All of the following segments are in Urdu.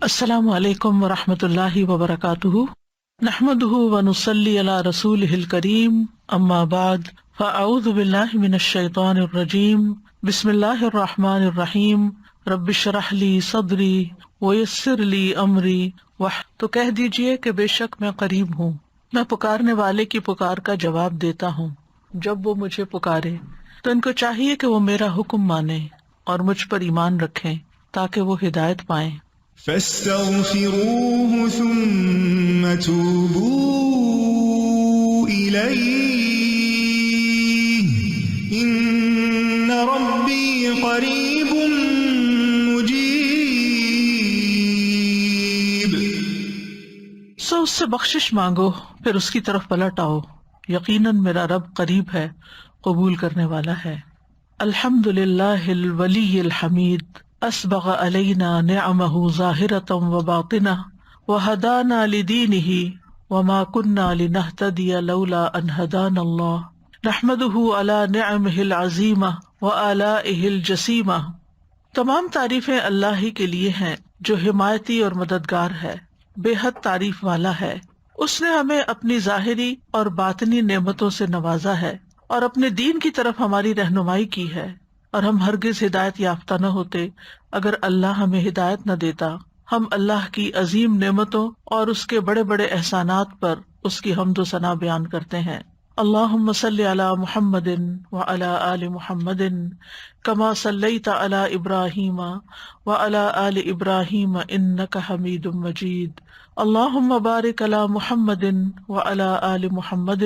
السلام علیکم ورحمۃ اللہ وبرکاتہ، نحمده ونصلی علی رسولہ الکریم، اما بعد فاعوذ باللہ من الشیطان الرجیم، بسم اللہ الرحمن الرحیم، رب اشرح لی صدری ویسر لی امری تو کہہ دیجئے کہ بے شک میں قریب ہوں، میں پکارنے والے کی پکار کا جواب دیتا ہوں جب وہ مجھے پکارے۔ تو ان کو چاہیے کہ وہ میرا حکم مانیں اور مجھ پر ایمان رکھیں تاکہ وہ ہدایت پائیں۔ فاستغفروه ثم توبوا إليه إن ربي قريب مجيب۔ سو اس سے بخشش مانگو، پھر اس کی طرف پلٹ آؤ، یقیناً میرا رب قریب ہے، قبول کرنے والا ہے۔ الحمد للہ الولی الحمید، اسبغ علینا نعمہ ظاہرۃ وباطنہ وہدانا لدینہ وما کنا لنہتدی لولا ان ہدانا اللہ، نحمدہ علی نعمہ العظیمہ وآلائہ الجسیمہ۔ تمام تعریفیں اللہ ہی کے لیے ہیں جو حمایتی اور مددگار ہے، بے حد تعریف والا ہے۔ اس نے ہمیں اپنی ظاہری اور باطنی نعمتوں سے نوازا ہے اور اپنے دین کی طرف ہماری رہنمائی کی ہے، اور ہم ہرگز ہدایت یافتہ نہ ہوتے اگر اللہ ہمیں ہدایت نہ دیتا۔ ہم اللہ کی عظیم نعمتوں اور اس کے بڑے بڑے احسانات پر اس کی حمد و ثنا بیان کرتے ہیں۔ اللہم صلی علی محمد وعلی آل محمد کما صلیت علی ابراہیم وعلی آل ابراہیم انک حمید مجید۔ اللہم بارک علی محمد وعلی آل محمد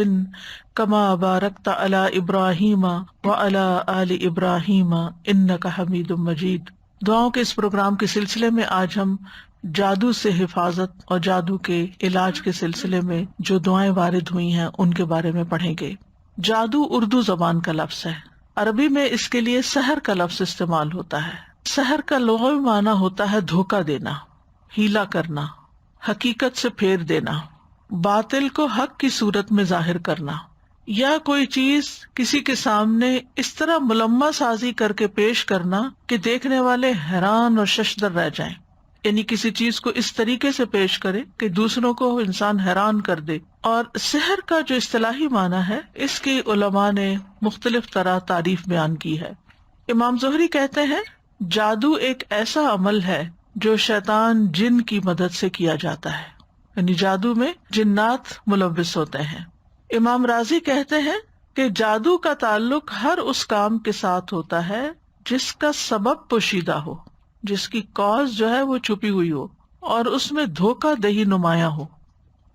کما بارکت علی ابراہیم وعلی آل ابراہیم انک حمید مجید۔ دعاؤں کے اس پروگرام کے سلسلے میں آج ہم جادو سے حفاظت اور جادو کے علاج کے سلسلے میں جو دعائیں وارد ہوئی ہیں ان کے بارے میں پڑھیں گے۔ جادو اردو زبان کا لفظ ہے، عربی میں اس کے لیے سحر کا لفظ استعمال ہوتا ہے۔ سحر کا لغوی معنی ہوتا ہے دھوکہ دینا، ہیلا کرنا، حقیقت سے پھیر دینا، باطل کو حق کی صورت میں ظاہر کرنا، یا کوئی چیز کسی کے سامنے اس طرح ملمہ سازی کر کے پیش کرنا کہ دیکھنے والے حیران اور ششدر رہ جائیں، یعنی کسی چیز کو اس طریقے سے پیش کرے کہ دوسروں کو انسان حیران کر دے۔ اور سحر کا جو اصطلاحی معنی ہے، اس کی علماء نے مختلف طرح تعریف بیان کی ہے۔ امام زہری کہتے ہیں جادو ایک ایسا عمل ہے جو شیطان جن کی مدد سے کیا جاتا ہے، یعنی جادو میں جنات ملوث ہوتے ہیں۔ امام راضی کہتے ہیں کہ جادو کا تعلق ہر اس کام کے ساتھ ہوتا ہے جس کا سبب پوشیدہ ہو، جس کی کاز جو ہے وہ چھپی ہوئی ہو اور اس میں دھوکہ دہی نمایاں ہو۔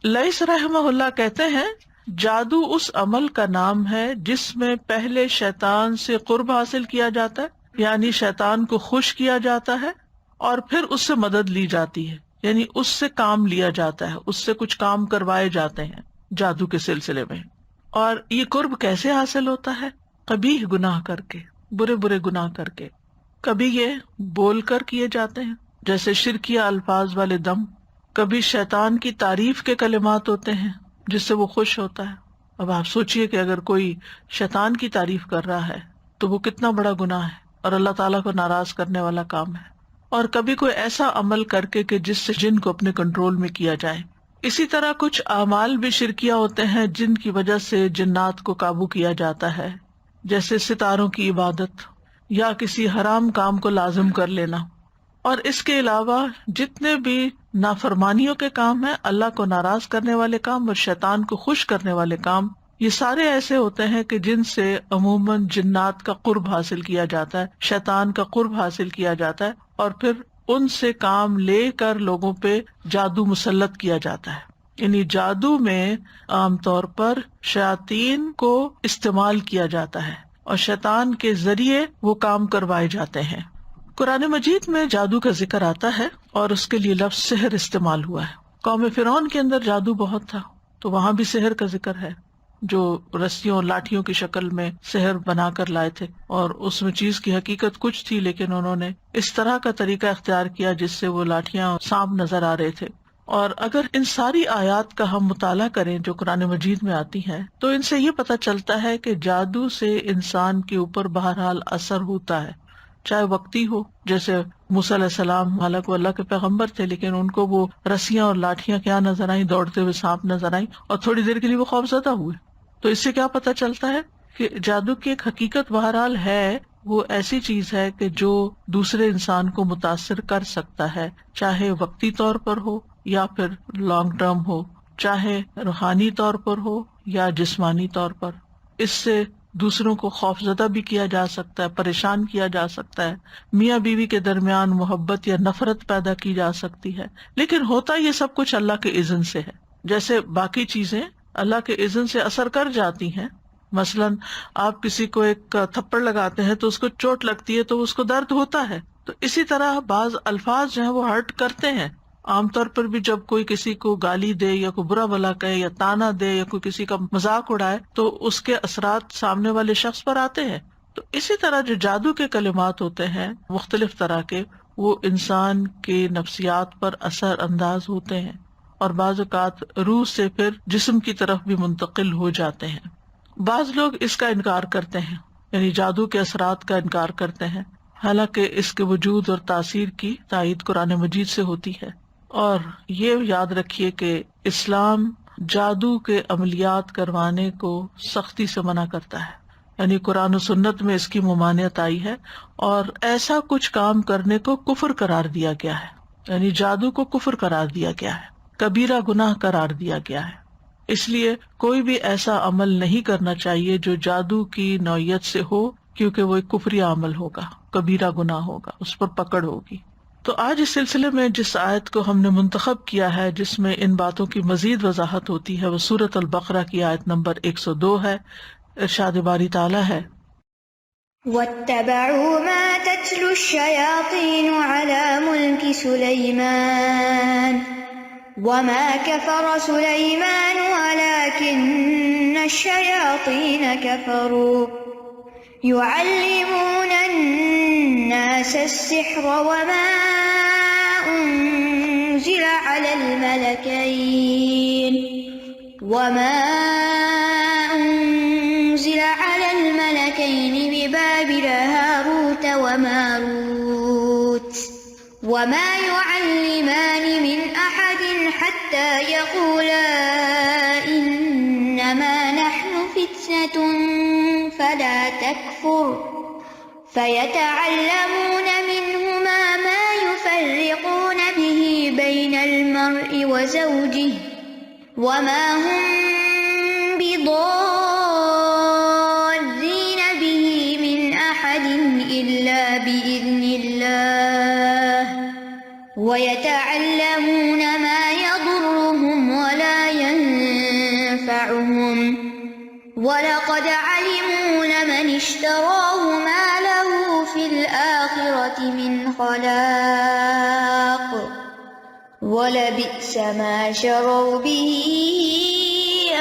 لیث رحمہ اللہ کہتے ہیں جادو اس عمل کا نام ہے جس میں پہلے شیطان سے قرب حاصل کیا جاتا ہے، یعنی شیطان کو خوش کیا جاتا ہے، اور پھر اس سے مدد لی جاتی ہے، یعنی اس سے کام لیا جاتا ہے، اس سے کچھ کام کروائے جاتے ہیں جادو کے سلسلے میں۔ اور یہ قرب کیسے حاصل ہوتا ہے؟ قبیح گناہ کر کے، برے برے گناہ کر کے۔ کبھی یہ بول کر کیے جاتے ہیں جیسے شرکیہ الفاظ والے دم، کبھی شیطان کی تعریف کے کلمات ہوتے ہیں جس سے وہ خوش ہوتا ہے۔ اب آپ سوچئے کہ اگر کوئی شیطان کی تعریف کر رہا ہے تو وہ کتنا بڑا گناہ ہے اور اللہ تعالیٰ کو ناراض کرنے والا کام ہے۔ اور کبھی کوئی ایسا عمل کر کے کہ جس سے جن کو اپنے کنٹرول میں کیا جائے۔ اسی طرح کچھ اعمال بھی شرکیہ ہوتے ہیں جن کی وجہ سے جنات کو قابو کیا جاتا ہے، جیسے ستاروں کی عبادت یا کسی حرام کام کو لازم کر لینا۔ اور اس کے علاوہ جتنے بھی نافرمانیوں کے کام ہیں، اللہ کو ناراض کرنے والے کام اور شیطان کو خوش کرنے والے کام، یہ سارے ایسے ہوتے ہیں کہ جن سے عموماً جنات کا قرب حاصل کیا جاتا ہے، شیطان کا قرب حاصل کیا جاتا ہے، اور پھر ان سے کام لے کر لوگوں پہ جادو مسلط کیا جاتا ہے۔ یعنی جادو میں عام طور پر شیاطین کو استعمال کیا جاتا ہے اور شیطان کے ذریعے وہ کام کروائے جاتے ہیں۔ قرآن مجید میں جادو کا ذکر آتا ہے اور اس کے لیے لفظ سحر استعمال ہوا ہے۔ قوم فرعون کے اندر جادو بہت تھا تو وہاں بھی سحر کا ذکر ہے، جو رسیوں اور لاٹھیوں کی شکل میں سحر بنا کر لائے تھے، اور اس میں چیز کی حقیقت کچھ تھی لیکن انہوں نے اس طرح کا طریقہ اختیار کیا جس سے وہ لاٹھیاں سانپ نظر آ رہے تھے۔ اور اگر ان ساری آیات کا ہم مطالعہ کریں جو قرآن مجید میں آتی ہیں تو ان سے یہ پتہ چلتا ہے کہ جادو سے انسان کے اوپر بہرحال اثر ہوتا ہے، چاہے وقتی ہو، جیسے موسیٰ علیہ السلام حالانکہ وہ اللہ کے پیغمبر تھے، لیکن ان کو وہ رسیاں اور لاٹھیاں کیا نظر آئیں، دوڑتے ہوئے سانپ نظر آئیں، اور تھوڑی دیر کے لیے وہ خوفزدہ ہوئے. تو اس سے کیا پتہ چلتا ہے کہ جادو کی ایک حقیقت بہرحال ہے، وہ ایسی چیز ہے کہ جو دوسرے انسان کو متاثر کر سکتا ہے، چاہے وقتی طور پر ہو یا پھر لانگ ٹرم ہو، چاہے روحانی طور پر ہو یا جسمانی طور پر. اس سے دوسروں کو خوفزدہ بھی کیا جا سکتا ہے، پریشان کیا جا سکتا ہے، میاں بیوی کے درمیان محبت یا نفرت پیدا کی جا سکتی ہے. لیکن ہوتا یہ سب کچھ اللہ کے اذن سے ہے. جیسے باقی چیزیں اللہ کے اذن سے اثر کر جاتی ہیں. مثلاً آپ کسی کو ایک تھپڑ لگاتے ہیں تو اس کو چوٹ لگتی ہے تو اس کو درد ہوتا ہے. تو اسی طرح بعض الفاظ جو ہیں وہ ہرٹ کرتے ہیں. عام طور پر بھی جب کوئی کسی کو گالی دے یا کوئی برا بھلا کہے یا تانا دے یا کوئی کسی کا مذاق اڑائے تو اس کے اثرات سامنے والے شخص پر آتے ہیں. تو اسی طرح جو جادو کے کلمات ہوتے ہیں مختلف طرح کے، وہ انسان کے نفسیات پر اثر انداز ہوتے ہیں اور بعض اوقات روح سے پھر جسم کی طرف بھی منتقل ہو جاتے ہیں. بعض لوگ اس کا انکار کرتے ہیں، یعنی جادو کے اثرات کا انکار کرتے ہیں، حالانکہ اس کے وجود اور تاثیر کی تائید قرآن مجید سے ہوتی ہے. اور یہ یاد رکھیے کہ اسلام جادو کے عملیات کروانے کو سختی سے منع کرتا ہے، یعنی قرآن و سنت میں اس کی ممانعت آئی ہے، اور ایسا کچھ کام کرنے کو کفر قرار دیا گیا ہے. یعنی جادو کو کفر قرار دیا گیا ہے، کبیرہ گناہ قرار دیا گیا ہے. اس لیے کوئی بھی ایسا عمل نہیں کرنا چاہیے جو جادو کی نوعیت سے ہو، کیونکہ وہ ایک کفری عمل ہوگا، کبیرہ گناہ ہوگا، اس پر پکڑ ہوگی. تو آج اس سلسلے میں جس آیت کو ہم نے منتخب کیا ہے جس میں ان باتوں کی مزید وضاحت ہوتی ہے، وہ سورۃ البقرہ کی آیت نمبر 102 ہے. ارشاد باری تعالیٰ ہے، وَاتَّبَعُوا مَا تَتْلُو الشَّيَاطِينُ عَلَى مُلْكِ سُلَيْمَانَ وَمَا كَفَرَ سُلَيْمَانُ وَلَكِنَّ الشَّيَاطِينَ كَفَرُوا يُعَلِّمُونَ النَّاسَ السِّحْرَ وَمَا أُنزِلَ عَلَى الْمَلَكَيْنِ بِبَابِلَ هَارُوتَ وَمَارُوتَ وَمَا يُعَلِّمَانِ مِنْ أَحَدٍ حَتَّى يَقُولَا إِنَّمَا نَحْنُ فِتْنَةٌ فَلَا تَكْفُرْ فَيَتَعَلَّمُونَ مِنْهُمَا مَا يُفَرِّقُونَ بِهِ بَيْنَ الْمَرْءِ وَزَوْجِهِ وَمَا هُمْ بِضَارِّينَ بِهِ مِنْ أَحَدٍ إِلَّا بِإِذْنِ اللَّهِ وَيَتَعَلَّمُونَ مَا يَضُرُّهُمْ وَلَا يَنفَعُهُمْ وَلَقَدْ عَلِمُوا لَمَنِ اشْتَرَاهُ مَا لَهُ فِي الْآخِرَةِ مِنْ خَلَاقٍ وَلَبِئْسَ مَا شَرَوْا بِهِ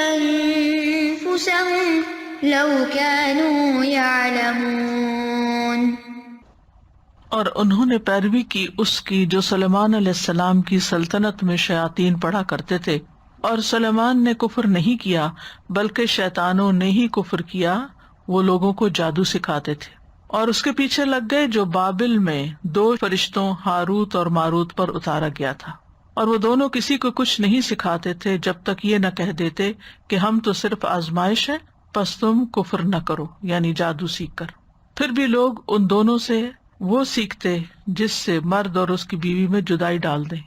أَنفُسَهُمْ لَوْ كَانُوا يَعْلَمُونَ. اور انہوں نے پیروی کی اس کی جو سلیمان علیہ السلام کی سلطنت میں شیاطین پڑھا کرتے تھے، اور سلیمان نے کفر نہیں کیا بلکہ شیطانوں نے ہی کفر کیا. وہ لوگوں کو جادو سکھاتے تھے اور اس کے پیچھے لگ گئے جو بابل میں 2 فرشتوں ہاروت اور ماروت پر اتارا گیا تھا، اور وہ دونوں کسی کو کچھ نہیں سکھاتے تھے جب تک یہ نہ کہہ دیتے کہ ہم تو صرف آزمائش ہے، پس تم کفر نہ کرو، یعنی جادو سیکھ کر. پھر بھی لوگ ان دونوں سے وہ سیکھتے جس سے مرد اور اس کی بیوی میں جدائی ڈال دیں،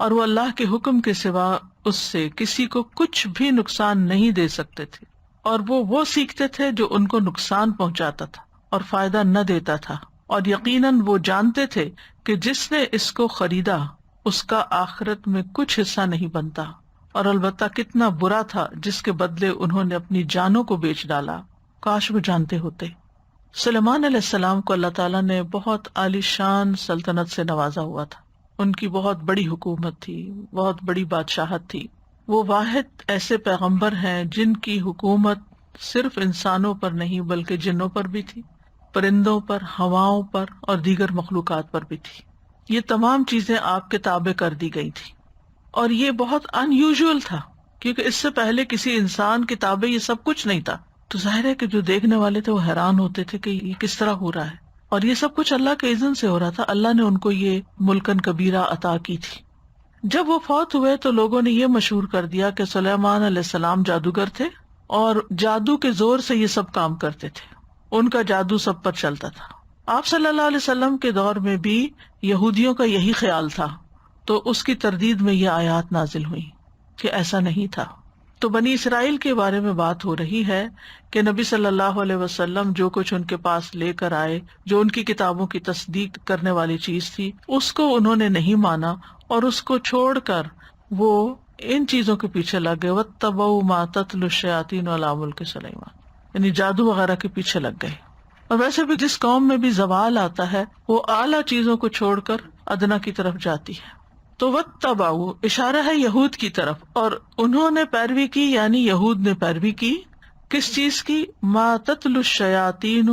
اور وہ اللہ کے حکم کے سوا اس سے کسی کو کچھ بھی نقصان نہیں دے سکتے تھے، اور وہ سیکھتے تھے جو ان کو نقصان پہنچاتا تھا اور فائدہ نہ دیتا تھا. اور یقیناً وہ جانتے تھے کہ جس نے اس کو خریدا اس کا آخرت میں کچھ حصہ نہیں بنتا، اور البتہ کتنا برا تھا جس کے بدلے انہوں نے اپنی جانوں کو بیچ ڈالا. کاش وہ جانتے ہوتے. سلیمان علیہ السلام کو اللہ تعالیٰ نے بہت عالی شان سلطنت سے نوازا ہوا تھا. ان کی بہت بڑی حکومت تھی، بہت بڑی بادشاہت تھی. وہ واحد ایسے پیغمبر ہیں جن کی حکومت صرف انسانوں پر نہیں بلکہ جنوں پر بھی تھی، پرندوں پر، ہواؤں پر اور دیگر مخلوقات پر بھی تھی. یہ تمام چیزیں آپ کے تابع کر دی گئی تھی، اور یہ بہت ان یوزول تھا کیونکہ اس سے پہلے کسی انسان کے تابع یہ سب کچھ نہیں تھا. تو ظاہر ہے کہ جو دیکھنے والے تھے وہ حیران ہوتے تھے کہ یہ کس طرح ہو رہا ہے. اور یہ سب کچھ اللہ کے اذن سے ہو رہا تھا. اللہ نے ان کو یہ ملکن کبیرہ عطا کی تھی. جب وہ فوت ہوئے تو لوگوں نے یہ مشہور کر دیا کہ سلیمان علیہ السلام جادوگر تھے اور جادو کے زور سے یہ سب کام کرتے تھے. ان کا جادو سب پر چلتا تھا. آپ صلی اللہ علیہ وسلم کے دور میں بھی یہودیوں کا یہی خیال تھا، تو اس کی تردید میں یہ آیات نازل ہوئی کہ ایسا نہیں تھا. تو بنی اسرائیل کے بارے میں بات ہو رہی ہے کہ نبی صلی اللہ علیہ وسلم جو کچھ ان کے پاس لے کر آئے، جو ان کی کتابوں کی تصدیق کرنے والی چیز تھی، اس کو انہوں نے نہیں مانا اور اس کو چھوڑ کر وہ ان چیزوں کے پیچھے لگ گئے. وَاتَّبَعُوا مَا تَتْلُو الشَّيَاطِينُ عَلَىٰ مُلْكِ سُلَيْمَانَ، یعنی جادو وغیرہ کے پیچھے لگ گئے. اور ویسے بھی جس قوم میں بھی زوال آتا ہے وہ اعلیٰ چیزوں کو چھوڑ کر ادنا کی طرف جاتی ہے. تو واتبعوا اشارہ ہے یہود کی طرف، اور انہوں نے پیروی کی، یعنی یہود نے پیروی کی کس چیز کی؟ ما تتلو الشیاطین،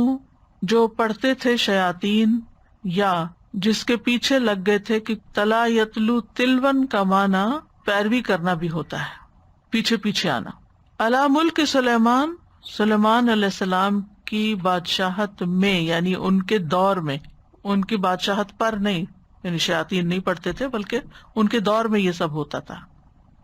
جو پڑھتے تھے شیاطین، یا جس کے پیچھے لگ گئے تھے کہ تلا یتلو تلون کا معنی پیروی کرنا بھی ہوتا ہے، پیچھے پیچھے آنا. علی ملک سلیمان، سلیمان علیہ السلام کی بادشاہت میں، یعنی ان کے دور میں، ان کی بادشاہت پر نہیں، یعنی شیاطین نہیں پڑھتے تھے بلکہ ان کے دور میں یہ سب ہوتا تھا.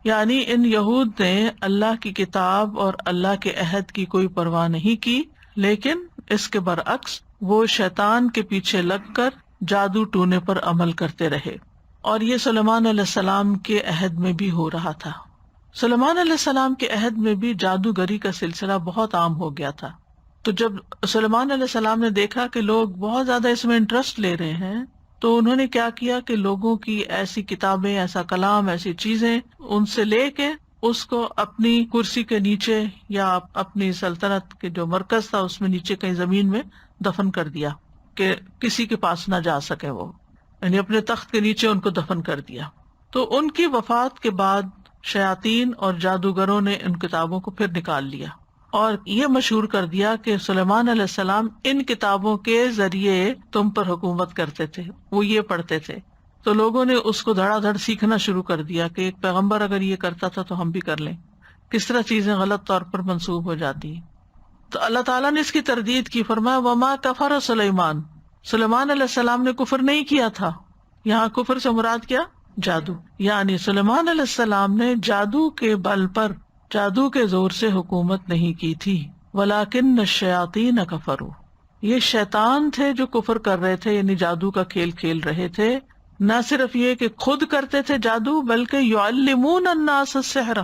یعنی ان یہود نے اللہ کی کتاب اور اللہ کے عہد کی کوئی پرواہ نہیں کی، لیکن اس کے برعکس وہ شیطان کے پیچھے لگ کر جادو ٹونے پر عمل کرتے رہے. اور یہ سلیمان علیہ السلام کے عہد میں بھی ہو رہا تھا. سلیمان علیہ السلام کے عہد میں بھی جادوگری کا سلسلہ بہت عام ہو گیا تھا. تو جب سلیمان علیہ السلام نے دیکھا کہ لوگ بہت زیادہ اس میں انٹرسٹ لے رہے ہیں، تو انہوں نے کیا کیا کہ لوگوں کی ایسی کتابیں، ایسا کلام، ایسی چیزیں ان سے لے کے اس کو اپنی کرسی کے نیچے یا اپنی سلطنت کے جو مرکز تھا اس میں نیچے کہیں زمین میں دفن کر دیا کہ کسی کے پاس نہ جا سکے. وہ یعنی اپنے تخت کے نیچے ان کو دفن کر دیا. تو ان کی وفات کے بعد شیاطین اور جادوگروں نے ان کتابوں کو پھر نکال لیا اور یہ مشہور کر دیا کہ سلیمان علیہ السلام ان کتابوں کے ذریعے تم پر حکومت کرتے تھے، وہ یہ پڑھتے تھے. تو لوگوں نے اس کو دھڑا دھڑ سیکھنا شروع کر دیا کہ ایک پیغمبر اگر یہ کرتا تھا تو ہم بھی کر لیں. کس طرح چیزیں غلط طور پر منسوب ہو جاتی ہیں. تو اللہ تعالیٰ نے اس کی تردید کی، فرمایا وما کفر سلیمان، سلیمان علیہ السلام نے کفر نہیں کیا تھا. یہاں کفر سے مراد کیا؟ جادو. یعنی سلیمان علیہ السلام نے جادو کے بل پر، جادو کے زور سے حکومت نہیں کی تھی. ولیکن الشیاطین کفروا، یہ شیطان تھے جو کفر کر رہے تھے، یعنی جادو کا کھیل کھیل رہے تھے. نہ صرف یہ کہ خود کرتے تھے جادو، بلکہ یعلمون الناس السحر،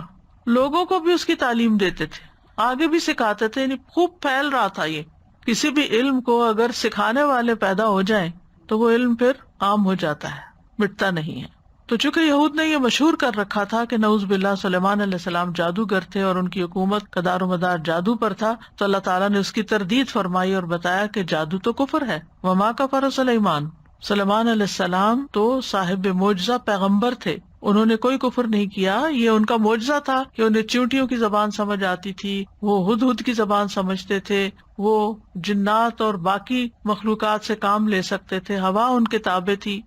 لوگوں کو بھی اس کی تعلیم دیتے تھے، آگے بھی سکھاتے تھے. یعنی خوب پھیل رہا تھا یہ. کسی بھی علم کو اگر سکھانے والے پیدا ہو جائیں تو وہ علم پھر عام ہو جاتا ہے، مٹتا نہیں ہے. تو چونکہ یہود نے یہ مشہور کر رکھا تھا کہ نعوذ باللہ سلیمان علیہ السلام جادوگر تھے اور ان کی حکومت کا دار و مدار جادو پر تھا، تو اللہ تعالیٰ نے اس کی تردید فرمائی اور بتایا کہ جادو تو کفر ہے. وما کفر سلیمان، سلیمان علیہ السلام تو صاحب معجزہ پیغمبر تھے، انہوں نے کوئی کفر نہیں کیا. یہ ان کا معجزہ تھا کہ انہیں چیونٹیوں کی زبان سمجھ آتی تھی، وہ ہدہد کی زبان سمجھتے تھے، وہ جنات اور باقی مخلوقات سے کام لے سکتے تھے، ہوا ان کے تابع تھی.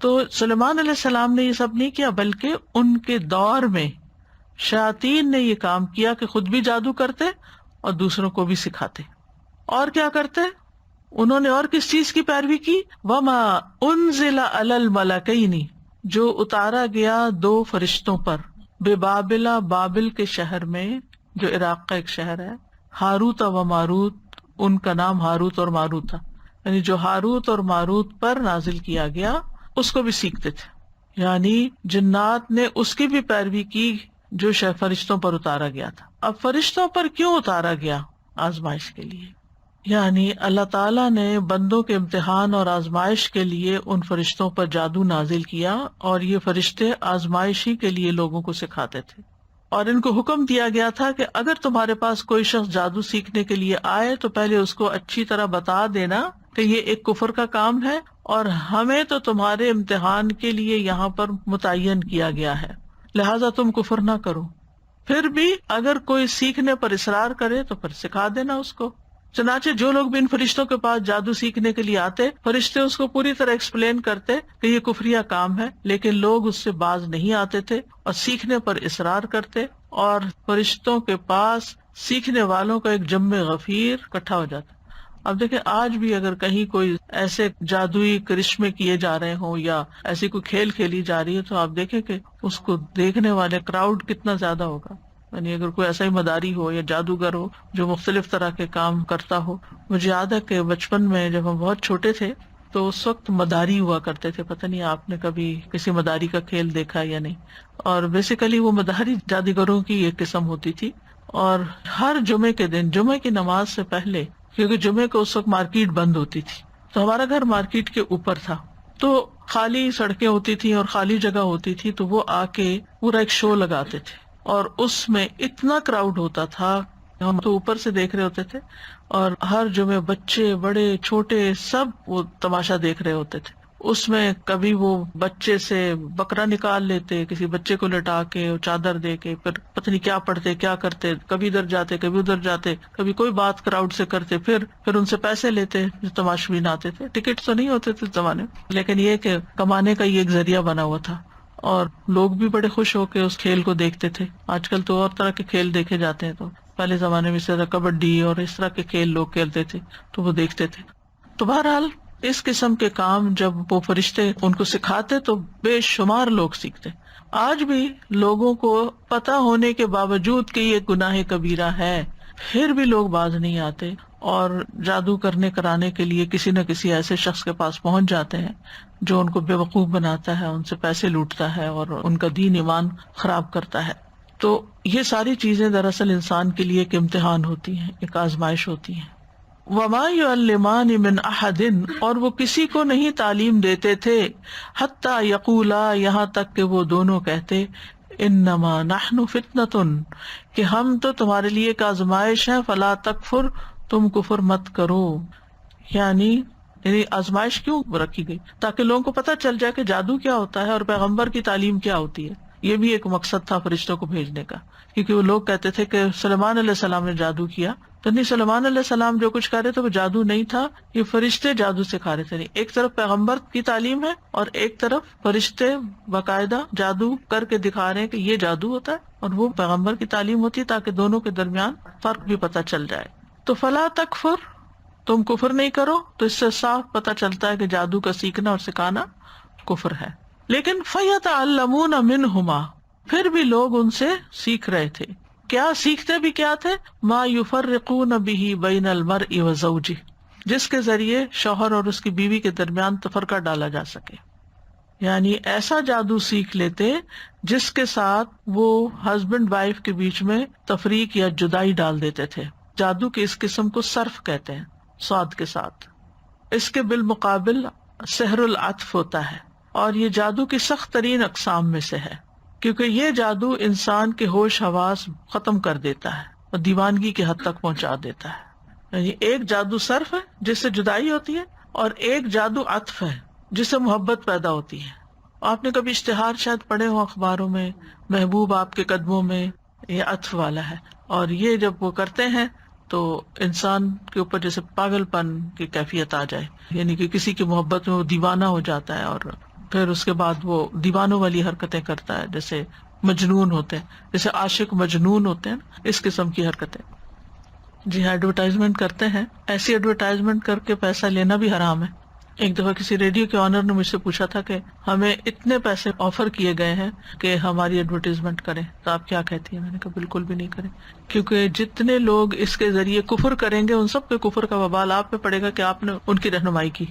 تو سلیمان علیہ السلام نے یہ سب نہیں کیا، بلکہ ان کے دور میں شیاطین نے یہ کام کیا کہ خود بھی جادو کرتے اور دوسروں کو بھی سکھاتے. اور کیا کرتے؟ انہوں نے اور کس چیز کی پیروی کی؟ وما انزل علی الملکین، جو اتارا گیا دو فرشتوں پر، بے بابلا، بابل کے شہر میں جو عراق کا ایک شہر ہے، ہاروت و ماروت، ان کا نام ہاروت اور ماروت تھا. یعنی جو ہاروت اور ماروت پر نازل کیا گیا اس کو بھی سیکھتے تھے. یعنی جنات نے اس کی بھی پیروی کی جو فرشتوں پر اتارا گیا تھا. اب فرشتوں پر کیوں اتارا گیا؟ آزمائش کے لیے. یعنی اللہ تعالیٰ نے بندوں کے امتحان اور آزمائش کے لیے ان فرشتوں پر جادو نازل کیا، اور یہ فرشتے آزمائش ہی کے لیے لوگوں کو سکھاتے تھے. اور ان کو حکم دیا گیا تھا کہ اگر تمہارے پاس کوئی شخص جادو سیکھنے کے لیے آئے تو پہلے اس کو اچھی طرح بتا دینا کہ یہ ایک کفر کا کام ہے اور ہمیں تو تمہارے امتحان کے لیے یہاں پر متعین کیا گیا ہے، لہذا تم کفر نہ کرو. پھر بھی اگر کوئی سیکھنے پر اصرار کرے تو پھر سکھا دینا اس کو. چنانچہ جو لوگ بھی ان فرشتوں کے پاس جادو سیکھنے کے لیے آتے، فرشتے اس کو پوری طرح ایکسپلین کرتے کہ یہ کفریہ کام ہے، لیکن لوگ اس سے باز نہیں آتے تھے اور سیکھنے پر اصرار کرتے، اور فرشتوں کے پاس سیکھنے والوں کا ایک جم غفیر اکٹھا ہو جاتا. اب دیکھیں آج بھی اگر کہیں کوئی ایسے جادوئی کرشمے کیے جا رہے ہوں یا ایسی کوئی کھیل کھیلی جا رہی ہے تو آپ دیکھیں کہ اس کو دیکھنے والے کراؤڈ کتنا زیادہ ہوگا. یعنی اگر کوئی ایسا ہی مداری ہو یا جادوگر ہو جو مختلف طرح کے کام کرتا ہو. مجھے یاد ہے کہ بچپن میں جب ہم بہت چھوٹے تھے تو اس وقت مداری ہوا کرتے تھے. پتہ نہیں آپ نے کبھی کسی مداری کا کھیل دیکھا یا نہیں. اور بیسیکلی وہ مداری جادوگروں کی ایک قسم ہوتی تھی. اور ہر جمعے کے دن جمعے کی نماز سے پہلے، کیونکہ جمعے کو اس وقت مارکیٹ بند ہوتی تھی، تو ہمارا گھر مارکیٹ کے اوپر تھا، تو خالی سڑکیں ہوتی تھی اور خالی جگہ ہوتی تھی، تو وہ آ کے پورا ایک شو لگاتے تھے اور اس میں اتنا کراؤڈ ہوتا تھا. ہم تو اوپر سے دیکھ رہے ہوتے تھے اور ہر جمعے بچے بڑے چھوٹے سب وہ تماشا دیکھ رہے ہوتے تھے. اس میں کبھی وہ بچے سے بکرا نکال لیتے، کسی بچے کو لٹا کے چادر دے کے، پھر پتہ نہیں کیا پڑھتے کیا کرتے، کبھی ادھر جاتے کبھی ادھر جاتے، کبھی کوئی بات کراؤڈ سے کرتے، پھر ان سے پیسے لیتے جو تماشبین آتے تھے. ٹکٹ تو نہیں ہوتے تھے اس زمانے میں، لیکن یہ کہ کمانے کا یہ ایک ذریعہ بنا ہوا تھا اور لوگ بھی بڑے خوش ہو کے اس کھیل کو دیکھتے تھے. آج کل تو اور طرح کے کھیل دیکھے جاتے ہیں، تو پہلے زمانے میں سے کبڈی اور اس طرح کے کھیل لوگ کھیلتے تھے تو وہ دیکھتے تھے. تو بہرحال اس قسم کے کام جب وہ فرشتے ان کو سکھاتے تو بے شمار لوگ سیکھتے. آج بھی لوگوں کو پتہ ہونے کے باوجود کہ یہ گناہ کبیرہ ہے پھر بھی لوگ باز نہیں آتے اور جادو کرنے کرانے کے لیے کسی نہ کسی ایسے شخص کے پاس پہنچ جاتے ہیں جو ان کو بیوقوف بناتا ہے، ان سے پیسے لوٹتا ہے اور ان کا دین ایمان خراب کرتا ہے. تو یہ ساری چیزیں دراصل انسان کے لیے ایک امتحان ہوتی ہیں، ایک آزمائش ہوتی ہیں. وَمَا يُعَلِّمَانِ مِنْ أَحَدٍ اور وہ کسی کو نہیں تعلیم دیتے تھے، حتیٰ یقولا یہاں تک کہ وہ دونوں کہتے، انما نحن فتنۃ کہ ہم تو تمہارے لیے ایک آزمائش ہے، فلا تکفر تم کفر مت کرو. یعنی آزمائش کیوں رکھی گئی؟ تاکہ لوگوں کو پتہ چل جائے کہ جادو کیا ہوتا ہے اور پیغمبر کی تعلیم کیا ہوتی ہے. یہ بھی ایک مقصد تھا فرشتوں کو بھیجنے کا، کیونکہ وہ لوگ کہتے تھے کہ سلیمان علیہ السلام نے جادو کیا، تو نہیں، سلیمان علیہ السلام جو کچھ کر رہے تھے وہ جادو نہیں تھا، یہ فرشتے جادو سکھا رہے تھے. نہیں، ایک طرف پیغمبر کی تعلیم ہے اور ایک طرف فرشتے باقاعدہ جادو کر کے دکھا رہے ہیں کہ یہ جادو ہوتا ہے اور وہ پیغمبر کی تعلیم ہوتی ہے، تاکہ دونوں کے درمیان فرق بھی پتہ چل جائے. تو فلا تکفر تم کفر نہیں کرو، تو اس سے صاف پتہ چلتا ہے کہ جادو کا سیکھنا اور سکھانا کفر ہے. لیکن فَيَتَعَلَّمُونَ مِنْهُمَا پھر بھی لوگ ان سے سیکھ رہے تھے. کیا سیکھتے بھی کیا تھے؟ ما یفرقون به بین المرء وزوجہ جس کے ذریعے شوہر اور اس کی بیوی کے درمیان تفرقہ ڈالا جا سکے. یعنی ایسا جادو سیکھ لیتے جس کے ساتھ وہ ہسبینڈ وائف کے بیچ میں تفریق یا جدائی ڈال دیتے تھے. جادو کے اس قسم کو صرف کہتے ہیں، صاد کے ساتھ. اس کے بالمقابل سحر العطف ہوتا ہے اور یہ جادو کی سخت ترین اقسام میں سے ہے، کیونکہ یہ جادو انسان کے ہوش حواس ختم کر دیتا ہے اور دیوانگی کے حد تک پہنچا دیتا ہے. یعنی ایک جادو صرف ہے جس سے جدائی ہوتی ہے اور ایک جادو عطف ہے جس سے محبت پیدا ہوتی ہے. آپ نے کبھی اشتہار شاید پڑھے ہو اخباروں میں، محبوب آپ کے قدموں میں، یہ عطف والا ہے. اور یہ جب وہ کرتے ہیں تو انسان کے اوپر جیسے پاگل پن کی کیفیت آ جائے، یعنی کہ کسی کی محبت میں وہ دیوانہ ہو جاتا ہے اور پھر اس کے بعد وہ دیوانوں والی حرکتیں کرتا ہے، جیسے مجنون ہوتے ہیں، جیسے عاشق مجنون ہوتے ہیں، اس قسم کی حرکتیں. جی ہاں، ایڈورٹائزمنٹ کرتے ہیں. ایسی ایڈورٹائزمنٹ کر کے پیسہ لینا بھی حرام ہے. ایک دفعہ کسی ریڈیو کے آنر نے مجھ سے پوچھا تھا کہ ہمیں اتنے پیسے آفر کیے گئے ہیں کہ ہماری ایڈورٹائزمنٹ کریں، تو آپ کیا کہتی ہیں؟ میں نے کہا بالکل بھی نہیں کریں، کیونکہ جتنے لوگ اس کے ذریعے کفر کریں گے ان سب کے کفر کا وبال آپ پہ پڑے گا کہ آپ نے ان کی رہنمائی کی،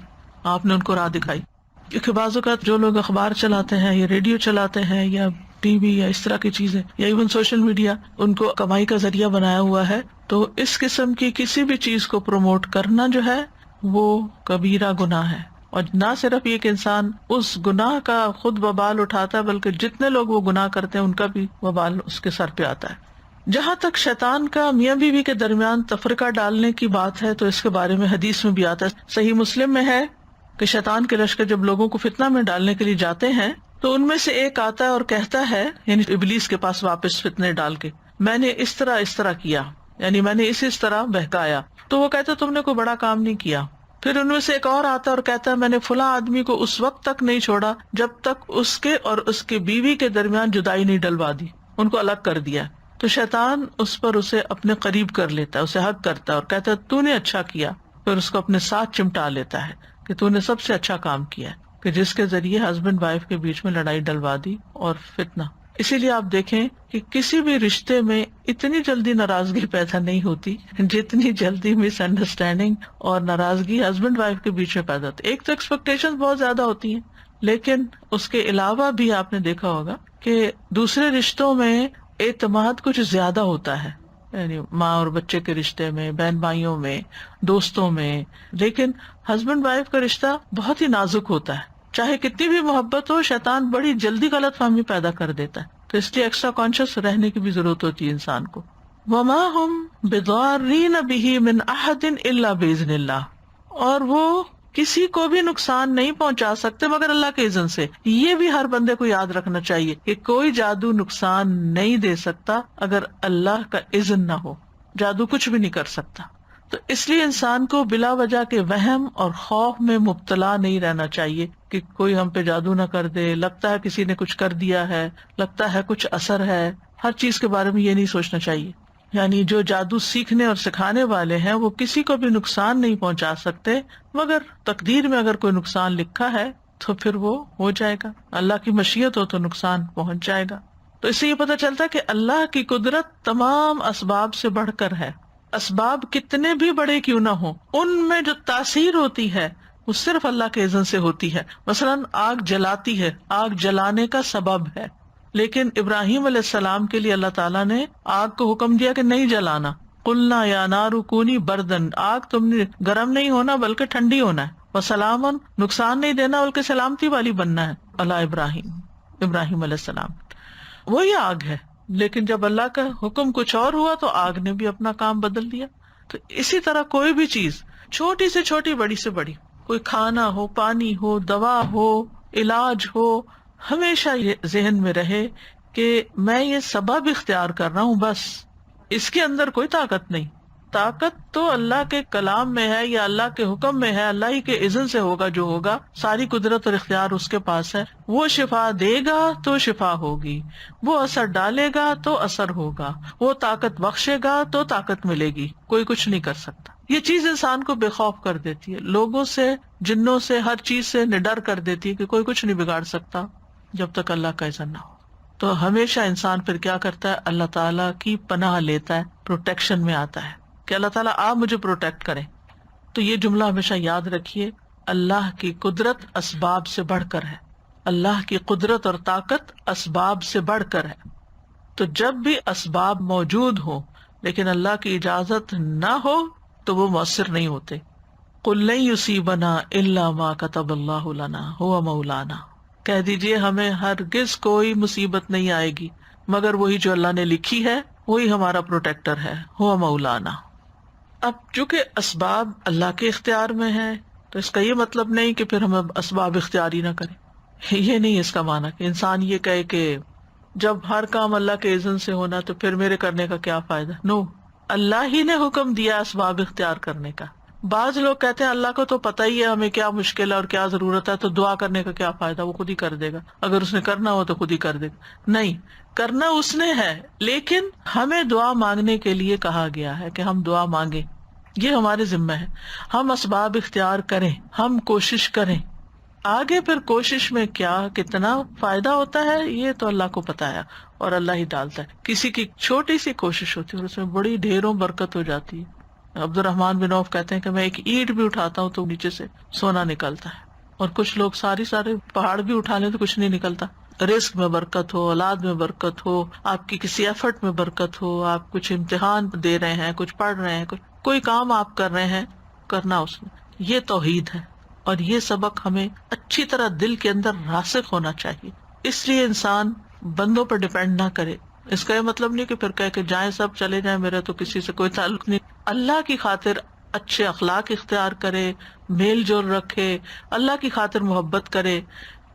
آپ نے ان کو راہ دکھائی. کیونکہ بعض اوقات جو لوگ اخبار چلاتے ہیں یا ریڈیو چلاتے ہیں یا ٹی وی یا اس طرح کی چیزیں یا ایون سوشل میڈیا ان کو کمائی کا ذریعہ بنایا ہوا ہے، تو اس قسم کی کسی بھی چیز کو پروموٹ کرنا جو ہے وہ کبیرہ گناہ ہے. اور نہ صرف یہ کہ انسان اس گناہ کا خود وبال اٹھاتا ہے بلکہ جتنے لوگ وہ گناہ کرتے ہیں ان کا بھی وبال اس کے سر پہ آتا ہے. جہاں تک شیطان کا میاں بیوی کے درمیان تفرقہ ڈالنے کی بات ہے تو اس کے بارے میں حدیث میں بھی آتا ہے. صحیح مسلم میں ہے کہ شیطان کے لشکر جب لوگوں کو فتنہ میں ڈالنے کے لیے جاتے ہیں تو ان میں سے ایک آتا ہے اور کہتا ہے، یعنی ابلیس کے پاس واپس فتنے ڈال کے، میں نے اس طرح کیا، یعنی میں نے اس طرح بہکایا. تو وہ کہتا تم نے کوئی بڑا کام نہیں کیا. پھر ان میں سے ایک اور آتا ہے اور کہتا ہے میں نے فلاں آدمی کو اس وقت تک نہیں چھوڑا جب تک اس کے اور اس کی بیوی کے درمیان جدائی نہیں ڈلوا دی، ان کو الگ کر دیا. تو شیطان اس پر اسے اپنے قریب کر لیتا ہے، اسے حق کرتا ہے اور کہتا ہے تو نے اچھا کیا. پھر اس کو اپنے ساتھ چمٹا لیتا ہے کہ تو نے سب سے اچھا کام کیا ہے، کہ جس کے ذریعے ہسبینڈ وائف کے بیچ میں لڑائی ڈلوا دی اور فتنہ. اسی لیے آپ دیکھیں کہ کسی بھی رشتے میں اتنی جلدی ناراضگی پیدا نہیں ہوتی جتنی جلدی مس انڈرسٹینڈنگ اور ناراضگی ہسبینڈ وائف کے بیچ میں پیدا ہوتی. ایک تو ایکسپیکٹیشن بہت زیادہ ہوتی ہیں، لیکن اس کے علاوہ بھی آپ نے دیکھا ہوگا کہ دوسرے رشتوں میں اعتماد کچھ زیادہ ہوتا ہے، یعنی ماں اور بچے کے رشتے میں، بہن بھائیوں میں، دوستوں میں. لیکن ہسبینڈ وائف کا رشتہ بہت ہی نازک ہوتا ہے، چاہے کتنی بھی محبت ہو، شیطان بڑی جلدی غلط فہمی پیدا کر دیتا ہے. تو اس لیے ایکسٹرا کانشیس رہنے کی بھی ضرورت ہوتی ہے انسان کو. وَمَا هُمْ بِضَارِّينَ بِهِ مِنْ أَحَدٍ إِلَّا بِإِذْنِ اللَّهِ، اور وہ کسی کو بھی نقصان نہیں پہنچا سکتے مگر اللہ کے اذن سے. یہ بھی ہر بندے کو یاد رکھنا چاہیے کہ کوئی جادو نقصان نہیں دے سکتا اگر اللہ کا اذن نہ ہو. جادو کچھ بھی نہیں کر سکتا. تو اس لیے انسان کو بلا وجہ کے وہم اور خوف میں مبتلا نہیں رہنا چاہیے کہ کوئی ہم پہ جادو نہ کر دے، لگتا ہے کسی نے کچھ کر دیا ہے، لگتا ہے کچھ اثر ہے. ہر چیز کے بارے میں یہ نہیں سوچنا چاہیے. یعنی جو جادو سیکھنے اور سکھانے والے ہیں وہ کسی کو بھی نقصان نہیں پہنچا سکتے، مگر تقدیر میں اگر کوئی نقصان لکھا ہے تو پھر وہ ہو جائے گا. اللہ کی مشیت ہو تو نقصان پہنچ جائے گا. تو اس سے یہ پتہ چلتا ہے کہ اللہ کی قدرت تمام اسباب سے بڑھ کر ہے. اسباب کتنے بھی بڑے کیوں نہ ہوں، ان میں جو تاثیر ہوتی ہے وہ صرف اللہ کے اذن سے ہوتی ہے. مثلاً آگ جلاتی ہے، آگ جلانے کا سبب ہے، لیکن ابراہیم علیہ السلام کے لیے اللہ تعالیٰ نے آگ کو حکم دیا کہ نہیں جلانا. قلنا یا نار کونی بردن، آگ تم نے گرم نہیں ہونا بلکہ ٹھنڈی ہونا ہے. وسلامن، نقصان نہیں دینا بلکہ سلامتی والی بننا ہے. اللہ ابراہیم علیہ السلام وہی آگ ہے، لیکن جب اللہ کا حکم کچھ اور ہوا تو آگ نے بھی اپنا کام بدل دیا. تو اسی طرح کوئی بھی چیز، چھوٹی سے چھوٹی، بڑی سے بڑی، کوئی کھانا ہو، پانی ہو، دوا ہو، علاج ہو، ہمیشہ یہ ذہن میں رہے کہ میں یہ سبب اختیار کر رہا ہوں، بس اس کے اندر کوئی طاقت نہیں. طاقت تو اللہ کے کلام میں ہے یا اللہ کے حکم میں ہے، اللہ ہی کے اذن سے ہوگا جو ہوگا. ساری قدرت اور اختیار اس کے پاس ہے. وہ شفا دے گا تو شفا ہوگی، وہ اثر ڈالے گا تو اثر ہوگا، وہ طاقت بخشے گا تو طاقت ملے گی. کوئی کچھ نہیں کر سکتا. یہ چیز انسان کو بے خوف کر دیتی ہے، لوگوں سے، جنوں سے، ہر چیز سے نڈر کر دیتی ہے کہ کوئی کچھ نہیں بگاڑ سکتا جب تک اللہ کا اذن نہ ہو. تو ہمیشہ انسان پھر کیا کرتا ہے، اللہ تعالیٰ کی پناہ لیتا ہے، پروٹیکشن میں آتا ہے کہ اللہ تعالیٰ آپ مجھے پروٹیکٹ کریں. تو یہ جملہ ہمیشہ یاد رکھیے، اللہ کی قدرت اسباب سے بڑھ کر ہے. اللہ کی قدرت اور طاقت اسباب سے بڑھ کر ہے. تو جب بھی اسباب موجود ہوں لیکن اللہ کی اجازت نہ ہو تو وہ مؤثر نہیں ہوتے. قُل لَن يُصِيبَنَا إِلَّا مَا كَتَبَ اللَّهُ لَنَا هُوَ مَوْلَانَا، کہہ دیجئے ہمیں ہرگز کوئی مصیبت نہیں آئے گی مگر وہی جو اللہ نے لکھی ہے، وہی ہمارا پروٹیکٹر ہے. هُوَ مولانا. اب چونکہ اسباب اللہ کے اختیار میں ہے تو اس کا یہ مطلب نہیں کہ پھر ہم اسباب اختیاری نہ کریں. یہ نہیں اس کا معنی کہ انسان یہ کہے کہ جب ہر کام اللہ کے اذن سے ہونا تو پھر میرے کرنے کا کیا فائدہ. نو، اللہ ہی نے حکم دیا اسباب اختیار کرنے کا. بعض لوگ کہتے ہیں اللہ کو تو پتہ ہی ہے ہمیں کیا مشکل ہے اور کیا ضرورت ہے، تو دعا کرنے کا کیا فائدہ، وہ خود ہی کر دے گا. اگر اس نے کرنا ہو تو خود ہی کر دے گا. نہیں، کرنا اس نے ہے، لیکن ہمیں دعا مانگنے کے لیے کہا گیا ہے کہ ہم دعا مانگیں. یہ ہمارے ذمہ ہے. ہم اسباب اختیار کریں، ہم کوشش کریں. آگے پھر کوشش میں کیا کتنا فائدہ ہوتا ہے یہ تو اللہ کو پتا ہے اور اللہ ہی ڈالتا ہے. کسی کی چھوٹی سی کوشش ہوتی ہے اور اس میں بڑی ڈھیروں برکت ہو جاتی ہے. عبد الرحمن بن عوف کہتے ہیں کہ میں ایک اینٹ بھی اٹھاتا ہوں تو نیچے سے سونا نکلتا ہے، اور کچھ لوگ سارے پہاڑ بھی اٹھا لیں تو کچھ نہیں نکلتا. رزق میں برکت ہو، اولاد میں برکت ہو، آپ کی کسی ایفرٹ میں برکت ہو، آپ کچھ امتحان دے رہے ہیں، کچھ پڑھ رہے ہیں، کوئی کام آپ کر رہے ہیں، کرنا اس میں. یہ توحید ہے اور یہ سبق ہمیں اچھی طرح دل کے اندر راسخ ہونا چاہیے. اس لیے انسان بندوں پر ڈپینڈ نہ کرے. اس کا یہ مطلب نہیں کہ پھر کہے کہ جائیں سب چلے جائیں، میرا تو کسی سے کوئی تعلق نہیں. اللہ کی خاطر اچھے اخلاق اختیار کرے، میل جول رکھے، اللہ کی خاطر محبت کرے،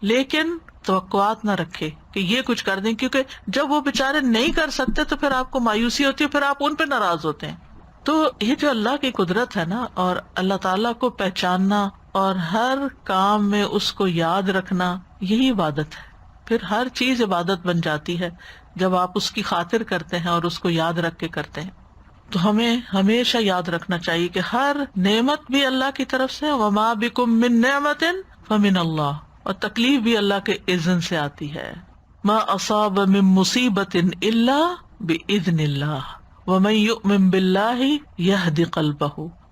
لیکن توقعات نہ رکھے کہ یہ کچھ کر دیں، کیونکہ جب وہ بےچارے نہیں کر سکتے تو پھر آپ کو مایوسی ہوتی ہے، پھر آپ ان پہ ناراض ہوتے ہیں. تو یہ جو اللہ کی قدرت ہے نا، اور اللہ تعالیٰ کو پہچاننا اور ہر کام میں اس کو یاد رکھنا، یہی عبادت ہے. پھر ہر چیز عبادت بن جاتی ہے جب آپ اس کی خاطر کرتے ہیں اور اس کو یاد رکھ کے کرتے ہیں. تو ہمیں ہمیشہ یاد رکھنا چاہیے کہ ہر نعمت بھی اللہ کی طرف سے، وما بکم من نعمت فمن اللہ، اور تکلیف بھی اللہ کے اذن سے آتی ہے. ما اصاب من مصیبت الا باذن اللہ ومن یؤمن باللہ یہد قلبہ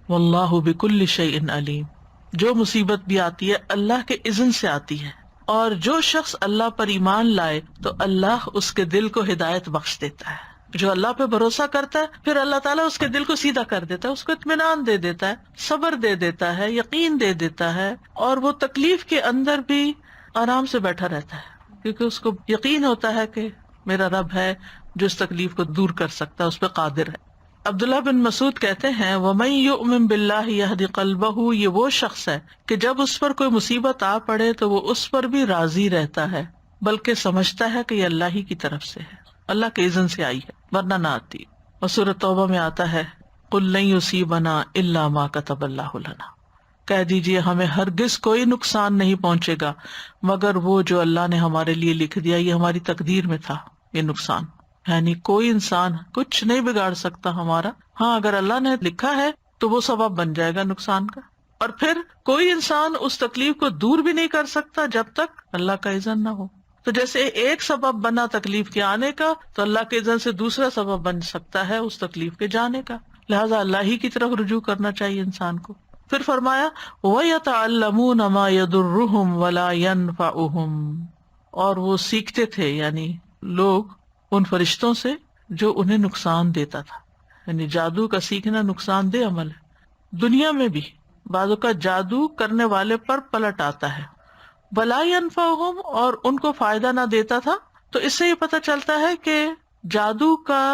واللہ بکل شیء علیم. جو مصیبت بھی آتی ہے اللہ کے اذن سے آتی ہے، اور جو شخص اللہ پر ایمان لائے تو اللہ اس کے دل کو ہدایت بخش دیتا ہے. جو اللہ پہ بھروسہ کرتا ہے پھر اللہ تعالیٰ اس کے دل کو سیدھا کر دیتا ہے، اس کو اطمینان دے دیتا ہے، صبر دے دیتا ہے، یقین دے دیتا ہے، اور وہ تکلیف کے اندر بھی آرام سے بیٹھا رہتا ہے، کیونکہ اس کو یقین ہوتا ہے کہ میرا رب ہے جو اس تکلیف کو دور کر سکتا ہے، اس پہ قادر ہے. عبداللہ بن مسعود کہتے ہیں وَمَن يُؤْمِن بِاللَّهِ يَهْدِ قَلْبَهُ، یہ وہ شخص ہے کہ جب اس پر کوئی مصیبت آ پڑے تو وہ اس پر بھی راضی رہتا ہے، بلکہ سمجھتا ہے کہ یہ اللہ ہی کی طرف سے ہے، اللہ کے اذن سے آئی ہے، ورنہ نہ آتی. اور سورۃ توبہ میں آتا ہے قُل لَن يُصِيبَنَا إِلَّا مَا كَتَبَ اللَّهُ لَنَا، کہہ دیجئے ہمیں ہرگز کوئی نقصان نہیں پہنچے گا مگر وہ جو اللہ نے ہمارے لیے لکھ دیا، یہ ہماری تقدیر میں تھا یہ نقصان. یعنی کوئی انسان کچھ نہیں بگاڑ سکتا ہمارا، ہاں اگر اللہ نے لکھا ہے تو وہ سبب بن جائے گا نقصان کا. اور پھر کوئی انسان اس تکلیف کو دور بھی نہیں کر سکتا جب تک اللہ کا اذن نہ ہو. تو جیسے ایک سبب بنا تکلیف کے آنے کا، تو اللہ کے اذن سے دوسرا سبب بن سکتا ہے اس تکلیف کے جانے کا. لہٰذا اللہ ہی کی طرف رجوع کرنا چاہیے انسان کو. پھر فرمایا وَيَتَعَلَّمُونَ مَا يَضُرُّهُمْ وَلَا يَنْفَعُهُمْ، اور وہ سیکھتے تھے یعنی لوگ ان فرشتوں سے جو انہیں نقصان دیتا تھا. یعنی جادو کا سیکھنا نقصان دہ عمل ہے. دنیا میں بھی بعضوں کا جادو کرنے والے پر پلٹ آتا ہے. وَلَا يَنْفَعُهُمْ، اور ان کو فائدہ نہ دیتا تھا. تو اس سے یہ پتہ چلتا ہے کہ جادو کا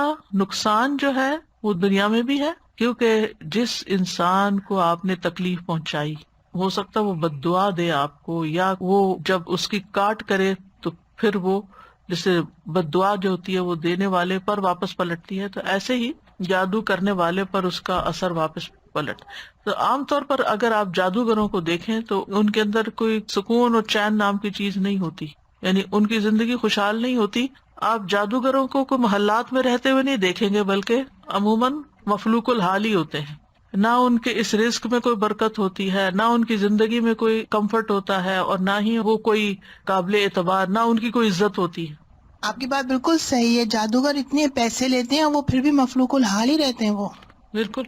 نقصان جو ہے وہ دنیا میں بھی ہے، کیونکہ جس انسان کو آپ نے تکلیف پہنچائی ہو سکتا ہے وہ بد دعا دے آپ کو، یا وہ جب اس کی کاٹ کرے تو پھر وہ جسے بد دعا جو ہوتی ہے وہ دینے والے پر واپس پلٹتی ہے، تو ایسے ہی جادو کرنے والے پر اس کا اثر واپس پلٹ. تو عام طور پر اگر آپ جادوگروں کو دیکھیں تو ان کے اندر کوئی سکون اور چین نام کی چیز نہیں ہوتی، یعنی ان کی زندگی خوشحال نہیں ہوتی. آپ جادوگروں کو کوئی محلات میں رہتے ہوئے نہیں دیکھیں گے، بلکہ عموماً مفلوق الحال ہی ہوتے ہیں. نہ ان کے اس رزق میں کوئی برکت ہوتی ہے، نہ ان کی زندگی میں کوئی کمفرٹ ہوتا ہے، اور نہ ہی وہ کوئی قابل اعتبار، نہ ان کی کوئی عزت ہوتی ہے. آپ کی بات بالکل صحیح ہے. جادوگر اتنے پیسے لیتے ہیں وہ پھر بھی مفلوق الحال ہی رہتے ہیں. وہ بالکل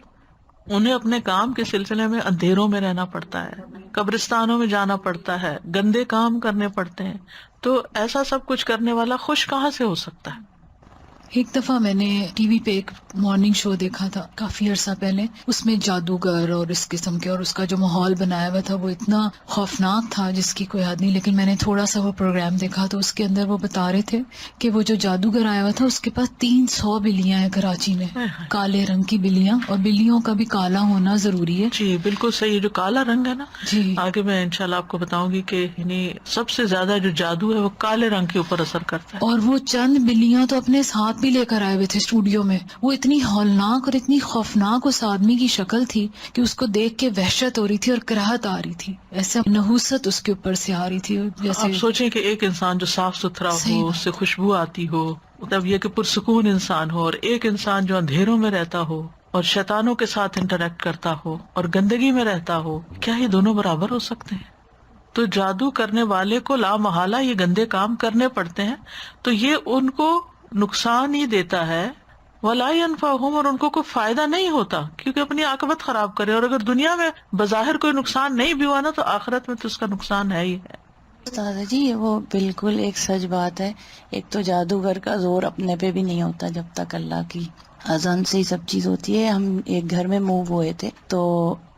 انہیں اپنے کام کے سلسلے میں اندھیروں میں رہنا پڑتا ہے، قبرستانوں میں جانا پڑتا ہے، گندے کام کرنے پڑتے ہیں. تو ایسا سب کچھ کرنے والا خوش کہاں سے ہو سکتا ہے؟ ایک دفعہ میں نے ٹی وی پہ ایک مارننگ شو دیکھا تھا کافی عرصہ پہلے، اس میں جادوگر اور اس قسم کے اور اس کا جو ماحول بنایا ہوا تھا وہ اتنا خوفناک تھا جس کی کوئی حد نہیں. لیکن میں نے تھوڑا سا وہ پروگرام دیکھا تو اس کے اندر وہ بتا رہے تھے کہ وہ جو جادوگر آیا ہوا تھا اس کے پاس 300 بلیاں ہیں کراچی میں، کالے رنگ کی بلیاں، اور بلیوں کا بھی کالا ہونا ضروری ہے. جی بالکل صحیح. جو کالا رنگ ہے نا، جی آگے میں انشاءاللہ آپ کو بتاؤں گی کہ یعنی سب سے زیادہ جو جادو ہے وہ کالے رنگ کے اوپر اثر کرتا ہے. اور وہ چند بلیاں تو اپنے ساتھ بھی لے کر آئے ہوئے تھے اسٹوڈیو میں. وہ اتنی ہولناک اور اتنی خوفناک اس آدمی کی شکل تھی کہ اس کو دیکھ کے وحشت ہو رہی تھی اور کراہت آ رہی تھی، ایسا نحوست اس کے اوپر سے آ رہی تھی. جیسے آپ سوچیں کہ ایک انسان جو صاف ستھرا ہو، اس سے خوشبو آتی ہو، مطلب یہ کہ پرسکون انسان ہو، اور ایک انسان جو اندھیروں میں رہتا ہو اور شیطانوں کے ساتھ انٹریکٹ کرتا ہو اور گندگی میں رہتا ہو، کیا یہ دونوں برابر ہو سکتے ہیں؟ تو جادو کرنے والے کو لا محالہ یہ گندے کام کرنے پڑتے ہیں. تو یہ ان کو نقصان ہی دیتا ہے، ولا ينفعهم، اور ان کو کوئی فائدہ نہیں ہوتا، کیونکہ اپنی عاقبت خراب کرے. اور اگر دنیا میں بظاہر کوئی نقصان نہیں بھی ہوا نا تو آخرت میں تو اس کا نقصان ہے ہی ہے. استاذہ جی یہ وہ بالکل ایک سچ بات ہے. ایک تو جادوگر کا زور اپنے پہ بھی نہیں ہوتا جب تک اللہ کی اذن سے ہی سب چیز ہوتی ہے. ہم ایک گھر میں موو ہوئے تھے تو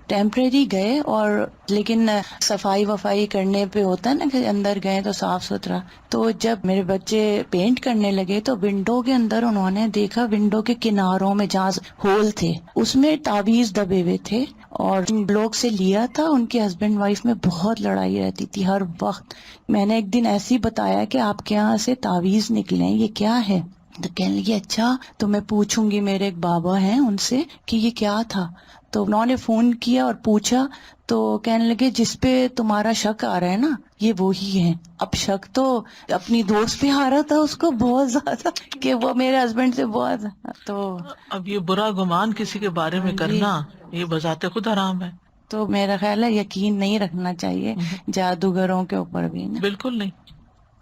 ٹیمپریری گئے، اور لیکن صفائی وفائی کرنے پہ ہوتا ہے نا کہ اندر گئے تو صاف ستھرا. تو جب میرے بچے پینٹ کرنے لگے تو ونڈو کے اندر انہوں نے دیکھا ونڈو کے کناروں میں جہاں ہول تھے اس میں تعویذ دبے ہوئے تھے، اور جن لوگ سے لیا تھا ان کے ہسبینڈ وائف میں بہت لڑائی رہتی تھی ہر وقت. میں نے ایک دن ایسے ہی بتایا کہ آپ کے یہاں سے تعویذ نکلے یہ کیا ہے؟ تو کہنے لگی اچھا تو میں پوچھوں گی، میرے ایک بابا ہیں ان سے کہ یہ کیا تھا. تو انہوں نے فون کیا اور پوچھا تو کہنے لگے جس پہ تمہارا شک آ رہا ہے نا یہ وہی ہے. اب شک تو اپنی دوست پہ آ رہا تھا اس کو بہت زیادہ کہ وہ میرے ہسبینڈ سے بہت. تو اب یہ برا گمان کسی کے بارے میں کرنا یہ بذات خود حرام ہے. تو میرا خیال ہے یقین نہیں رکھنا چاہیے جادوگروں کے اوپر بھی نا. بالکل نہیں.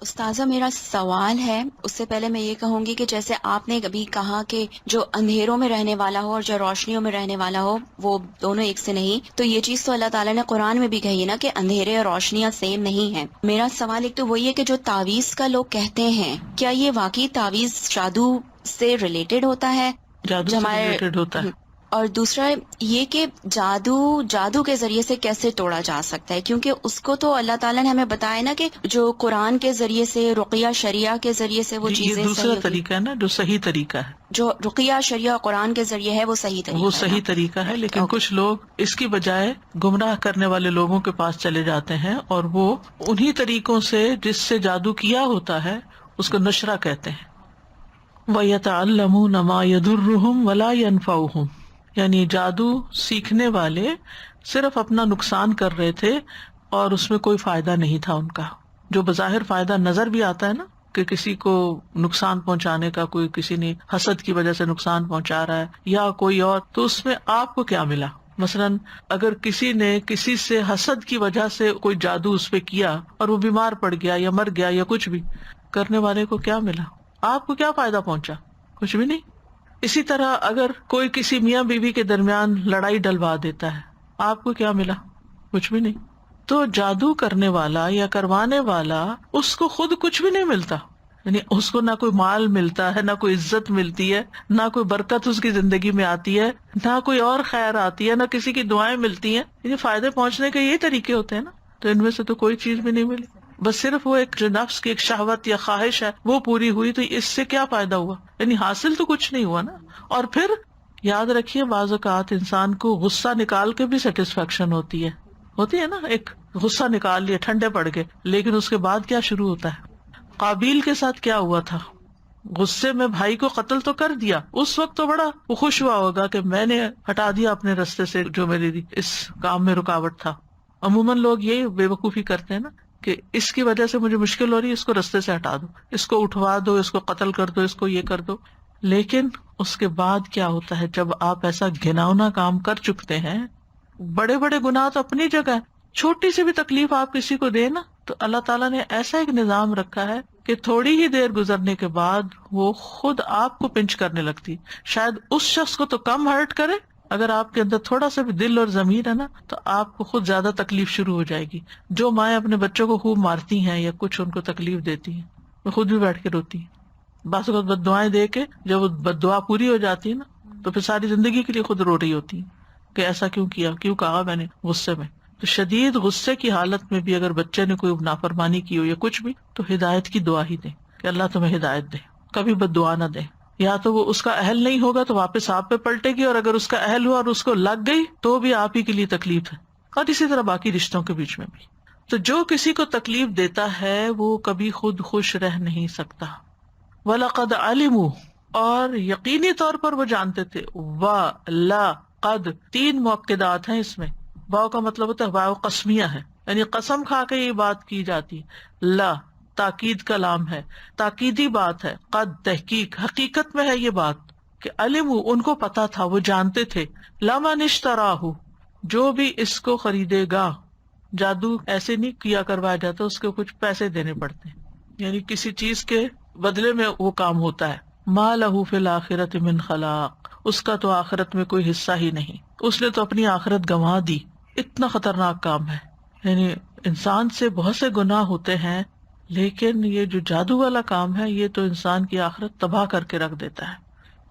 استاذہ میرا سوال ہے، اس سے پہلے میں یہ کہوں گی کہ جیسے آپ نے ابھی کہا کہ جو اندھیروں میں رہنے والا ہو اور جو روشنیوں میں رہنے والا ہو وہ دونوں ایک سے نہیں، تو یہ چیز تو اللہ تعالیٰ نے قرآن میں بھی کہی ہے نا کہ اندھیرے اور روشنیاں سیم نہیں ہیں. میرا سوال ایک تو وہی ہے کہ جو تعویذ کا لوگ کہتے ہیں کیا یہ واقعی تعویذ جادو سے ریلیٹڈ ہوتا ہے؟ جادو سے ریلیٹڈ ہوتا ہے. اور دوسرا یہ کہ جادو کے ذریعے سے کیسے توڑا جا سکتا ہے، کیونکہ اس کو تو اللہ تعالیٰ نے ہمیں بتایا نا کہ جو قرآن کے ذریعے سے، رقیہ شریعہ کے ذریعے سے وہ چیزیں، یہ دوسرا طریقہ ہے نا جو صحیح طریقہ ہے. جو رقیہ شریعہ قرآن کے ذریعے ہے وہ صحیح طریقہ وہ صحیح طریقہ ہے، لیکن کچھ لوگ اس کی بجائے گمراہ کرنے والے لوگوں کے پاس چلے جاتے ہیں اور وہ انہی طریقوں سے جس سے جادو کیا ہوتا ہے اس کو نشرہ کہتے ہیں. وَيَتَعَلَّمُونَ مَا يَضُرُّهُمْ وَلَا يَنْفَعُهُمْ، یعنی جادو سیکھنے والے صرف اپنا نقصان کر رہے تھے اور اس میں کوئی فائدہ نہیں تھا ان کا. جو بظاہر فائدہ نظر بھی آتا ہے نا کہ کسی کو نقصان پہنچانے کا، کوئی کسی نے حسد کی وجہ سے نقصان پہنچا رہا ہے یا کوئی اور، تو اس میں آپ کو کیا ملا؟ مثلاً اگر کسی نے کسی سے حسد کی وجہ سے کوئی جادو اس پہ کیا اور وہ بیمار پڑ گیا یا مر گیا یا کچھ بھی، کرنے والے کو کیا ملا؟ آپ کو کیا فائدہ پہنچا؟ کچھ بھی نہیں. اسی طرح اگر کوئی کسی میاں بیوی کے درمیان لڑائی ڈلوا دیتا ہے، آپ کو کیا ملا؟ کچھ بھی نہیں. تو جادو کرنے والا یا کروانے والا اس کو خود کچھ بھی نہیں ملتا، یعنی اس کو نہ کوئی مال ملتا ہے، نہ کوئی عزت ملتی ہے، نہ کوئی برکت اس کی زندگی میں آتی ہے، نہ کوئی اور خیر آتی ہے، نہ کسی کی دعائیں ملتی ہیں. یعنی فائدے پہنچنے کے یہی طریقے ہوتے ہیں نا. تو ان میں سے تو کوئی چیز بھی نہیں ملی، بس صرف وہ ایک جو نفس کی ایک شہوت یا خواہش ہے وہ پوری ہوئی. تو اس سے کیا فائدہ ہوا؟ یعنی حاصل تو کچھ نہیں ہوا نا. اور پھر یاد رکھیے بعض اوقات انسان کو غصہ نکال کے بھی سیٹسفیکشن ہوتی ہے نا. ایک غصہ نکال لیا، ٹھنڈے پڑ گئے، لیکن اس کے بعد کیا شروع ہوتا ہے؟ قابیل کے ساتھ کیا ہوا تھا؟ غصے میں بھائی کو قتل تو کر دیا. اس وقت تو بڑا وہ خوش ہوا ہوگا کہ میں نے ہٹا دیا اپنے رستے سے جو میری اس کام میں رکاوٹ تھا. عموماً لوگ یہ بے وقوفی کرتے ہیں نا کہ اس کی وجہ سے مجھے مشکل ہو رہی ہے، اس کو رستے سے ہٹا دو، اس کو اٹھوا دو، اس کو قتل کر دو، اس کو یہ کر دو. لیکن اس کے بعد کیا ہوتا ہے جب آپ ایسا گھناؤنا کام کر چکتے ہیں؟ بڑے بڑے گناہ تو اپنی جگہ، چھوٹی سی بھی تکلیف آپ کسی کو دے نا تو اللہ تعالیٰ نے ایسا ایک نظام رکھا ہے کہ تھوڑی ہی دیر گزرنے کے بعد وہ خود آپ کو پنچ کرنے لگتی. شاید اس شخص کو تو کم ہرٹ کرے، اگر آپ کے اندر تھوڑا سا بھی دل اور ضمیر ہے نا تو آپ کو خود زیادہ تکلیف شروع ہو جائے گی. جو مائیں اپنے بچوں کو خوب مارتی ہیں یا کچھ ان کو تکلیف دیتی ہیں وہ خود بھی بیٹھ کے روتی ہیں. بعض اوقات بد دعائیں دے کے جب وہ بد دعا پوری ہو جاتی ہے نا تو پھر ساری زندگی کے لیے خود رو رہی ہوتی ہیں کہ ایسا کیوں کیا، کیوں کہا میں نے غصے میں. تو شدید غصے کی حالت میں بھی اگر بچے نے کوئی نافرمانی کی ہو یا کچھ بھی تو ہدایت کی دعا ہی دے کہ اللہ تمہیں ہدایت دے، کبھی بد دعا نہ دے. یا تو وہ اس کا اہل نہیں ہوگا تو واپس آپ پہ پلٹے گی، اور اگر اس کا اہل ہوا اور اس کو لگ گئی تو بھی آپ ہی کے لیے تکلیف ہے. اور اسی طرح باقی رشتوں کے بیچ میں بھی. تو جو کسی کو تکلیف دیتا ہے وہ کبھی خود خوش رہ نہیں سکتا. وَلَقَدْ عَلِمُوا، اور یقینی طور پر وہ جانتے تھے. وَلَقَدْ، 3 مؤکدات ہیں اس میں. واو کا مطلب ہوتا ہے واو قسمیہ ہے، یعنی قسم کھا کے یہ بات کی جاتی. لا تاکید کا لام ہے، تاکیدی بات ہے. قد تحقیق، حقیقت میں ہے یہ بات کہ علموا، ان کو پتا تھا، وہ جانتے تھے. لمن اشتراہ، جو بھی اس کو خریدے گا. جادو ایسے نہیں کیا کروایا جاتا، اس کو کچھ پیسے دینے پڑتے ہیں، یعنی کسی چیز کے بدلے میں وہ کام ہوتا ہے. ما لہ فی الآخرۃ من خلاق، اس کا تو آخرت میں کوئی حصہ ہی نہیں، اس نے تو اپنی آخرت گنوا دی. اتنا خطرناک کام ہے. یعنی انسان سے بہت سے گناہ ہوتے ہیں لیکن یہ جو جادو والا کام ہے یہ تو انسان کی آخرت تباہ کر کے رکھ دیتا ہے.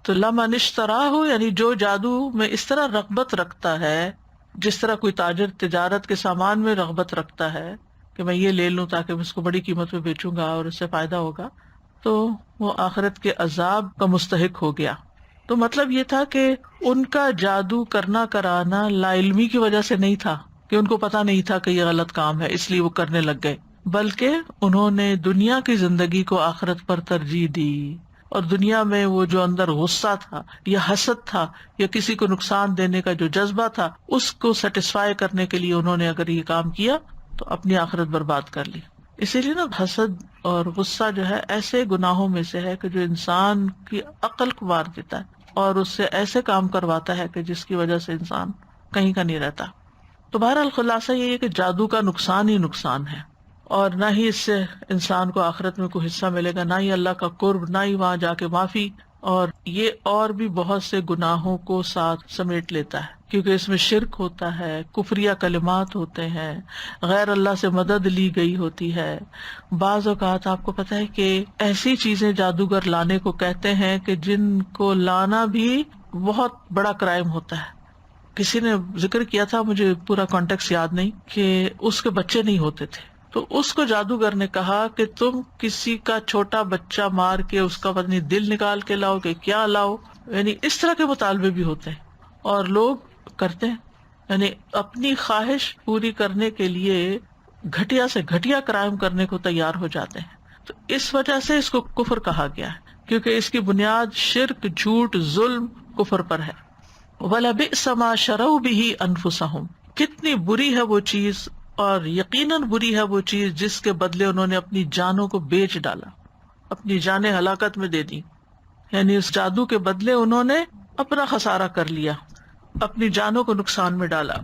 تو لمن اشتراہ، یعنی جو جادو میں اس طرح رغبت رکھتا ہے جس طرح کوئی تاجر تجارت کے سامان میں رغبت رکھتا ہے کہ میں یہ لے لوں تاکہ میں اس کو بڑی قیمت میں بیچوں گا اور اس سے فائدہ ہوگا، تو وہ آخرت کے عذاب کا مستحق ہو گیا. تو مطلب یہ تھا کہ ان کا جادو کرنا کرانا لا علمی کی وجہ سے نہیں تھا کہ ان کو پتا نہیں تھا کہ یہ غلط کام ہے اس لیے وہ کرنے لگ گئے، بلکہ انہوں نے دنیا کی زندگی کو آخرت پر ترجیح دی. اور دنیا میں وہ جو اندر غصہ تھا یا حسد تھا یا کسی کو نقصان دینے کا جو جذبہ تھا اس کو سیٹسفائی کرنے کے لیے انہوں نے اگر یہ کام کیا تو اپنی آخرت برباد کر لی. اسی لیے نا حسد اور غصہ جو ہے ایسے گناہوں میں سے ہے کہ جو انسان کی عقل کو مار دیتا ہے اور اس سے ایسے کام کرواتا ہے کہ جس کی وجہ سے انسان کہیں کا نہیں رہتا. تو بہرحال خلاصہ یہ ہے کہ جادو کا نقصان ہی نقصان ہے اور نہ ہی اس سے انسان کو آخرت میں کوئی حصہ ملے گا، نہ ہی اللہ کا قرب، نہ ہی وہاں جا کے معافی، اور یہ اور بھی بہت سے گناہوں کو ساتھ سمیٹ لیتا ہے کیونکہ اس میں شرک ہوتا ہے، کفریہ کلمات ہوتے ہیں، غیر اللہ سے مدد لی گئی ہوتی ہے. بعض اوقات آپ کو پتہ ہے کہ ایسی چیزیں جادوگر لانے کو کہتے ہیں کہ جن کو لانا بھی بہت بڑا کرائم ہوتا ہے. کسی نے ذکر کیا تھا، مجھے پورا کانٹیکس یاد نہیں، کہ اس کے بچے نہیں ہوتے تھے تو اس کو جادوگر نے کہا کہ تم کسی کا چھوٹا بچہ مار کے اس کا پتہ نہیں دل نکال کے لاؤ کہ کیا لاؤ، یعنی اس طرح کے مطالبے بھی ہوتے ہیں اور لوگ کرتے ہیں، یعنی اپنی خواہش پوری کرنے کے لیے گھٹیا سے گھٹیا کرائم کرنے کو تیار ہو جاتے ہیں. تو اس وجہ سے اس کو کفر کہا گیا ہے کیونکہ اس کی بنیاد شرک، جھوٹ، ظلم، کفر پر ہے. وَلَبِئْسَ مَا شَرَوْا بِهِ أَنفُسَهُمْ، کتنی بری ہے وہ چیز اور یقیناً بری ہے وہ چیز جس کے بدلے انہوں نے اپنی جانوں کو بیچ ڈالا، اپنی جانیں ہلاکت میں دے دی. یعنی اس جادو کے بدلے انہوں نے اپنا خسارہ کر لیا، اپنی جانوں کو نقصان میں ڈالا.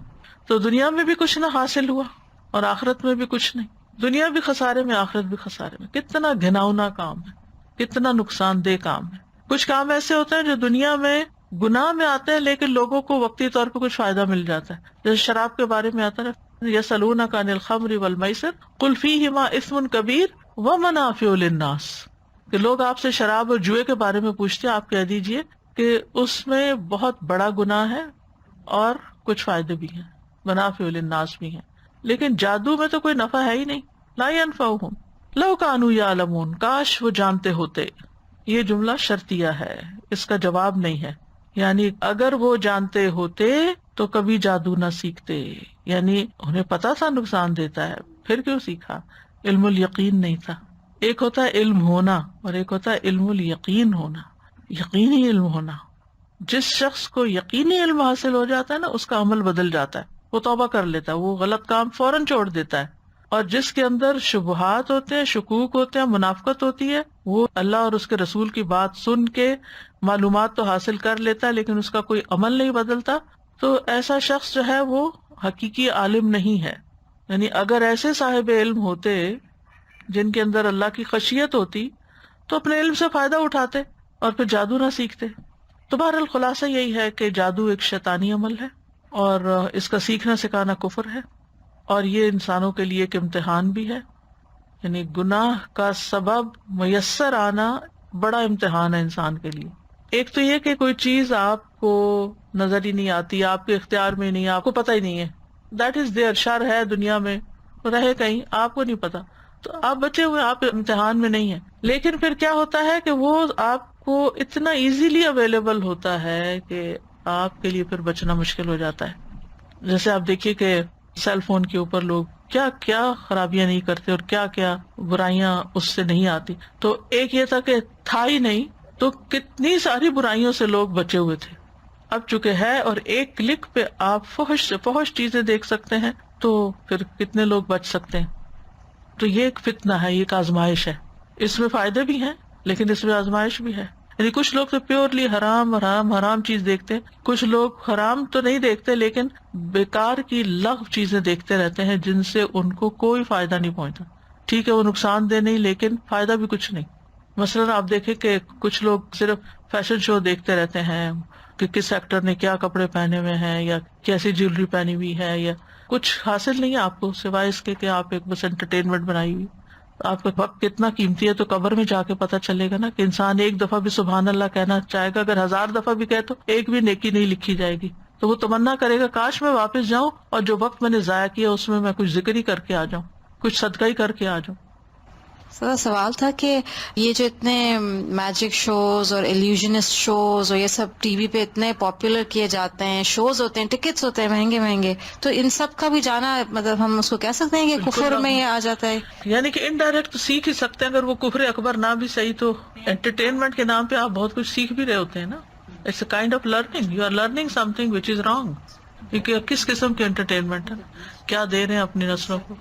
تو دنیا میں بھی کچھ نہ حاصل ہوا اور آخرت میں بھی کچھ نہیں. دنیا بھی خسارے میں، آخرت بھی خسارے میں. کتنا گھناؤنا کام ہے، کتنا نقصان دہ کام ہے. کچھ کام ایسے ہوتے ہیں جو دنیا میں گناہ میں آتے ہیں لیکن لوگوں کو وقتی طور پہ کچھ فائدہ مل جاتا ہے. جیسے شراب کے بارے میں آتا ہے، یسألونک عن الخمر والمیسر قل فیہما اثم کبیر ومنافع للناس، کہ لوگ آپ سے شراب اور جوئے کے بارے میں پوچھتے ہیں، آپ کہہ دیجئے کہ اس میں بہت بڑا گناہ ہے اور کچھ فائدے بھی ہیں، منافع للناس بھی ہیں. لیکن جادو میں تو کوئی نفع ہے ہی نہیں. لا ينفعهم لو كانوا يعلمون، کاش وہ جانتے ہوتے. یہ جملہ شرطیہ ہے، اس کا جواب نہیں ہے. یعنی اگر وہ جانتے ہوتے تو کبھی جادو نہ سیکھتے، یعنی انہیں پتا تھا نقصان دیتا ہے، پھر کیوں سیکھا؟ علم الیقین نہیں تھا. ایک ہوتا ہے علم ہونا اور ایک ہوتا ہے علم الیقین ہونا، یقینی علم ہونا. جس شخص کو یقینی علم حاصل ہو جاتا ہے نا، اس کا عمل بدل جاتا ہے، وہ توبہ کر لیتا ہے، وہ غلط کام فوراً چھوڑ دیتا ہے. اور جس کے اندر شبہات ہوتے ہیں، شکوک ہوتے ہیں، منافقت ہوتی ہے، وہ اللہ اور اس کے رسول کی بات سن کے معلومات تو حاصل کر لیتا ہے لیکن اس کا کوئی عمل نہیں بدلتا. تو ایسا شخص جو ہے وہ حقیقی عالم نہیں ہے. یعنی اگر ایسے صاحب علم ہوتے جن کے اندر اللہ کی خشیت ہوتی تو اپنے علم سے فائدہ اٹھاتے اور پھر جادو نہ سیکھتے. تو بہرحال خلاصہ یہی ہے کہ جادو ایک شیطانی عمل ہے اور اس کا سیکھنا سکھانا کفر ہے، اور یہ انسانوں کے لیے ایک امتحان بھی ہے. یعنی گناہ کا سبب میسر آنا بڑا امتحان ہے انسان کے لیے. ایک تو یہ کہ کوئی چیز آپ کو نظر ہی نہیں آتی، آپ کے اختیار میں نہیں، آپ کو پتہ ہی نہیں ہے، دیٹ از دیئر. شر ہے دنیا میں، رہے کہیں، آپ کو نہیں پتا، تو آپ بچے ہوئے، آپ امتحان میں نہیں ہیں. لیکن پھر کیا ہوتا ہے کہ وہ آپ کو اتنا ایزیلی اویلیبل ہوتا ہے کہ آپ کے لیے پھر بچنا مشکل ہو جاتا ہے. جیسے آپ دیکھیے کہ سیل فون کے اوپر لوگ کیا کیا خرابیاں نہیں کرتے اور کیا کیا برائیاں اس سے نہیں آتی. تو ایک یہ تھا کہ تھا ہی نہیں تو کتنی ساری برائیوں سے لوگ بچے ہوئے تھے. اب چونکہ ہے اور ایک کلک پہ آپ فحش سے فحش چیزیں دیکھ سکتے ہیں تو پھر کتنے لوگ بچ سکتے ہیں. تو یہ ایک فتنہ ہے، یہ ایک آزمائش ہے. اس میں فائدے بھی ہیں لیکن اس میں آزمائش بھی ہے. یعنی کچھ لوگ تو پیورلی حرام حرام حرام چیز دیکھتے ہیں، کچھ لوگ حرام تو نہیں دیکھتے لیکن بیکار کی لغو چیزیں دیکھتے رہتے ہیں جن سے ان کو کوئی فائدہ نہیں پہنچتا. ٹھیک ہے وہ نقصان دہ نہیں لیکن فائدہ بھی کچھ نہیں. مثلاً آپ دیکھیں کہ کچھ لوگ صرف فیشن شو دیکھتے رہتے ہیں کہ کس ایکٹر نے کیا کپڑے پہنے ہوئے ہیں یا کیسی جیولری پہنی ہوئی ہے، یا کچھ حاصل نہیں ہے آپ کو سوائے اس کے کہ آپ ایک بس انٹرٹینمنٹ بنائی ہوئی. آپ کا وقت کتنا قیمتی ہے تو قبر میں جا کے پتہ چلے گا نا کہ انسان ایک دفعہ بھی سبحان اللہ کہنا چاہے گا، اگر 1000 دفعہ بھی کہے تو ایک بھی نیکی نہیں لکھی جائے گی. تو وہ تمنا کرے گا کاش میں واپس جاؤں اور جو وقت میں نے ضائع کیا اس میں کچھ ذکر ہی کر کے آ جاؤں، کچھ صدقہ ہی کر کے آ جاؤں. سوال تھا کہ یہ جو اتنے میجک شوز اور ایلیوژنسٹ شوز اور یہ سب ٹی وی پہ اتنے پاپولر کیے جاتے ہیں، شوز ہوتے ہیں، ٹکٹس ہوتے ہیں مہنگے مہنگے، تو ان سب کا بھی جانا مطلب ہم اس کو کہہ سکتے ہیں کہ کفر میں یہ آ جاتا ہے؟ یعنی کہ انڈائریکٹ تو سیکھ ہی سکتے ہیں، اگر وہ کفر اکبر نہ بھی صحیح تو انٹرٹینمنٹ کے نام پہ آپ بہت کچھ سیکھ بھی رہے ہوتے ہیں نا. It's a kind of learning, you are learning something which is wrong. کیونکہ کس قسم کے انٹرٹینمنٹ ہے، کیا دے رہے ہیں اپنی نسلوں کو.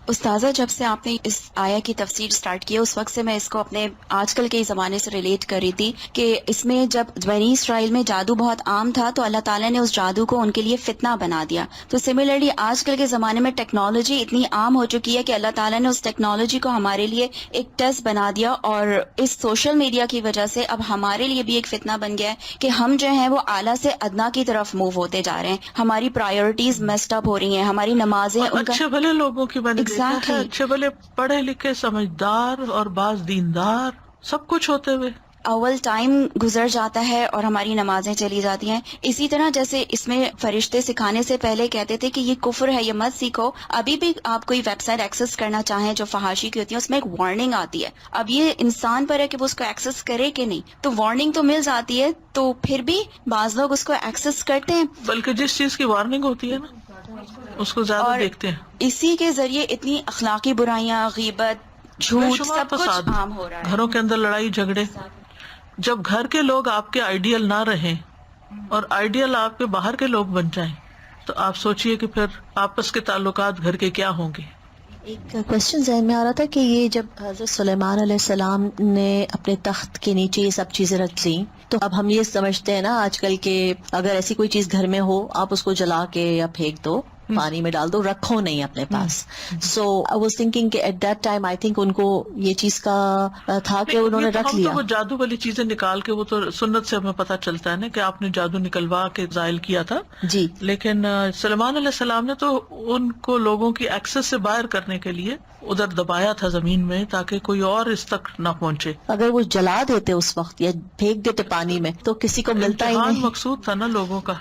استاذہ، جب سے آپ نے اس آیا کی تفسیر سٹارٹ کی اس وقت سے میں اس کو اپنے آج کل کے زمانے سے ریلیٹ کر رہی تھی کہ اس میں جب بنی اسرائیل میں جادو بہت عام تھا تو اللہ تعالیٰ نے اس جادو کو ان کے لیے فتنہ بنا دیا. تو سملرلی آج کل کے زمانے میں ٹیکنالوجی اتنی عام ہو چکی ہے کہ اللہ تعالیٰ نے اس ٹیکنالوجی کو ہمارے لیے ایک ٹیسٹ بنا دیا، اور اس سوشل میڈیا کی وجہ سے اب ہمارے لیے بھی ایک فتنہ بن گیا ہے کہ ہم جو ہیں وہ اعلیٰ سے ادنا کی طرف موو ہوتے جا رہے ہیں. ہماری پرائیورٹیز میسڈ اپ ہو رہی ہیں، ہماری نمازیں ان کا اچھے بھلے لوگوں کی میں نے دیکھا ہے، Exactly. اچھے بھلے پڑھے لکھے سمجھدار اور بعض دیندار سب کچھ ہوتے ہوئے اول ٹائم گزر جاتا ہے اور ہماری نمازیں چلی جاتی ہیں. اسی طرح جیسے اس میں فرشتے سکھانے سے پہلے کہتے تھے کہ یہ کفر ہے، یہ مت سیکھو. ابھی بھی آپ کوئی ویب سائٹ ایکسس کرنا چاہیں جو فحاشی کی ہوتی ہے اس میں ایک وارننگ آتی ہے. اب یہ انسان پر ہے کہ وہ اس کو ایکسس کرے کہ نہیں. تو وارننگ تو مل جاتی ہے تو پھر بھی بعض لوگ اس کو ایکسس کرتے ہیں، بلکہ جس چیز کی وارننگ ہوتی ہے نا اس کو زیادہ اور دیکھتے ہیں. اسی کے ذریعے اتنی اخلاقی برائیاں، غیبت، جھوٹ، بے شمار سب کچھ فساد، عام ہو رہا ہے. گھروں کے اندر لڑائی جھگڑے. جب گھر کے لوگ آپ کے آئیڈیل نہ رہیں اور آئیڈیل آپ کے باہر کے لوگ بن جائیں تو آپ سوچئے کہ پھر آپس کے تعلقات گھر کے کیا ہوں گے. ایک کوشچن ذہن میں آ رہا تھا کہ یہ جب حضرت سلیمان علیہ السلام نے اپنے تخت کے نیچے یہ سب چیزیں رکھ لیں تو اب ہم یہ سمجھتے ہیں نا آج کل کہ اگر ایسی کوئی چیز گھر میں ہو آپ اس کو جلا کے یا پھینک دو، پانی میں ڈال دو، رکھو نہیں اپنے پاس. سو آئی واز تھنکنگ کہ at that time I think ان کو یہ چیز کا تھا کہ انہوں نے رکھ ہم لیا. تو وہ جادو والی چیزیں نکال کے، وہ تو سنت سے ہمیں پتہ چلتا ہے نا کہ آپ نے جادو نکلوا کے زائل کیا تھا. جی لیکن سلیمان علیہ السلام نے تو ان کو لوگوں کی ایکسس سے باہر کرنے کے لیے ادھر دبایا تھا زمین میں تاکہ کوئی اور اس تک نہ پہنچے. اگر وہ جلا دیتے اس وقت یا پھینک دیتے پانی میں تو کسی کو ملتا ہی امتحان نہیں. مقصود تھا نا لوگوں کا،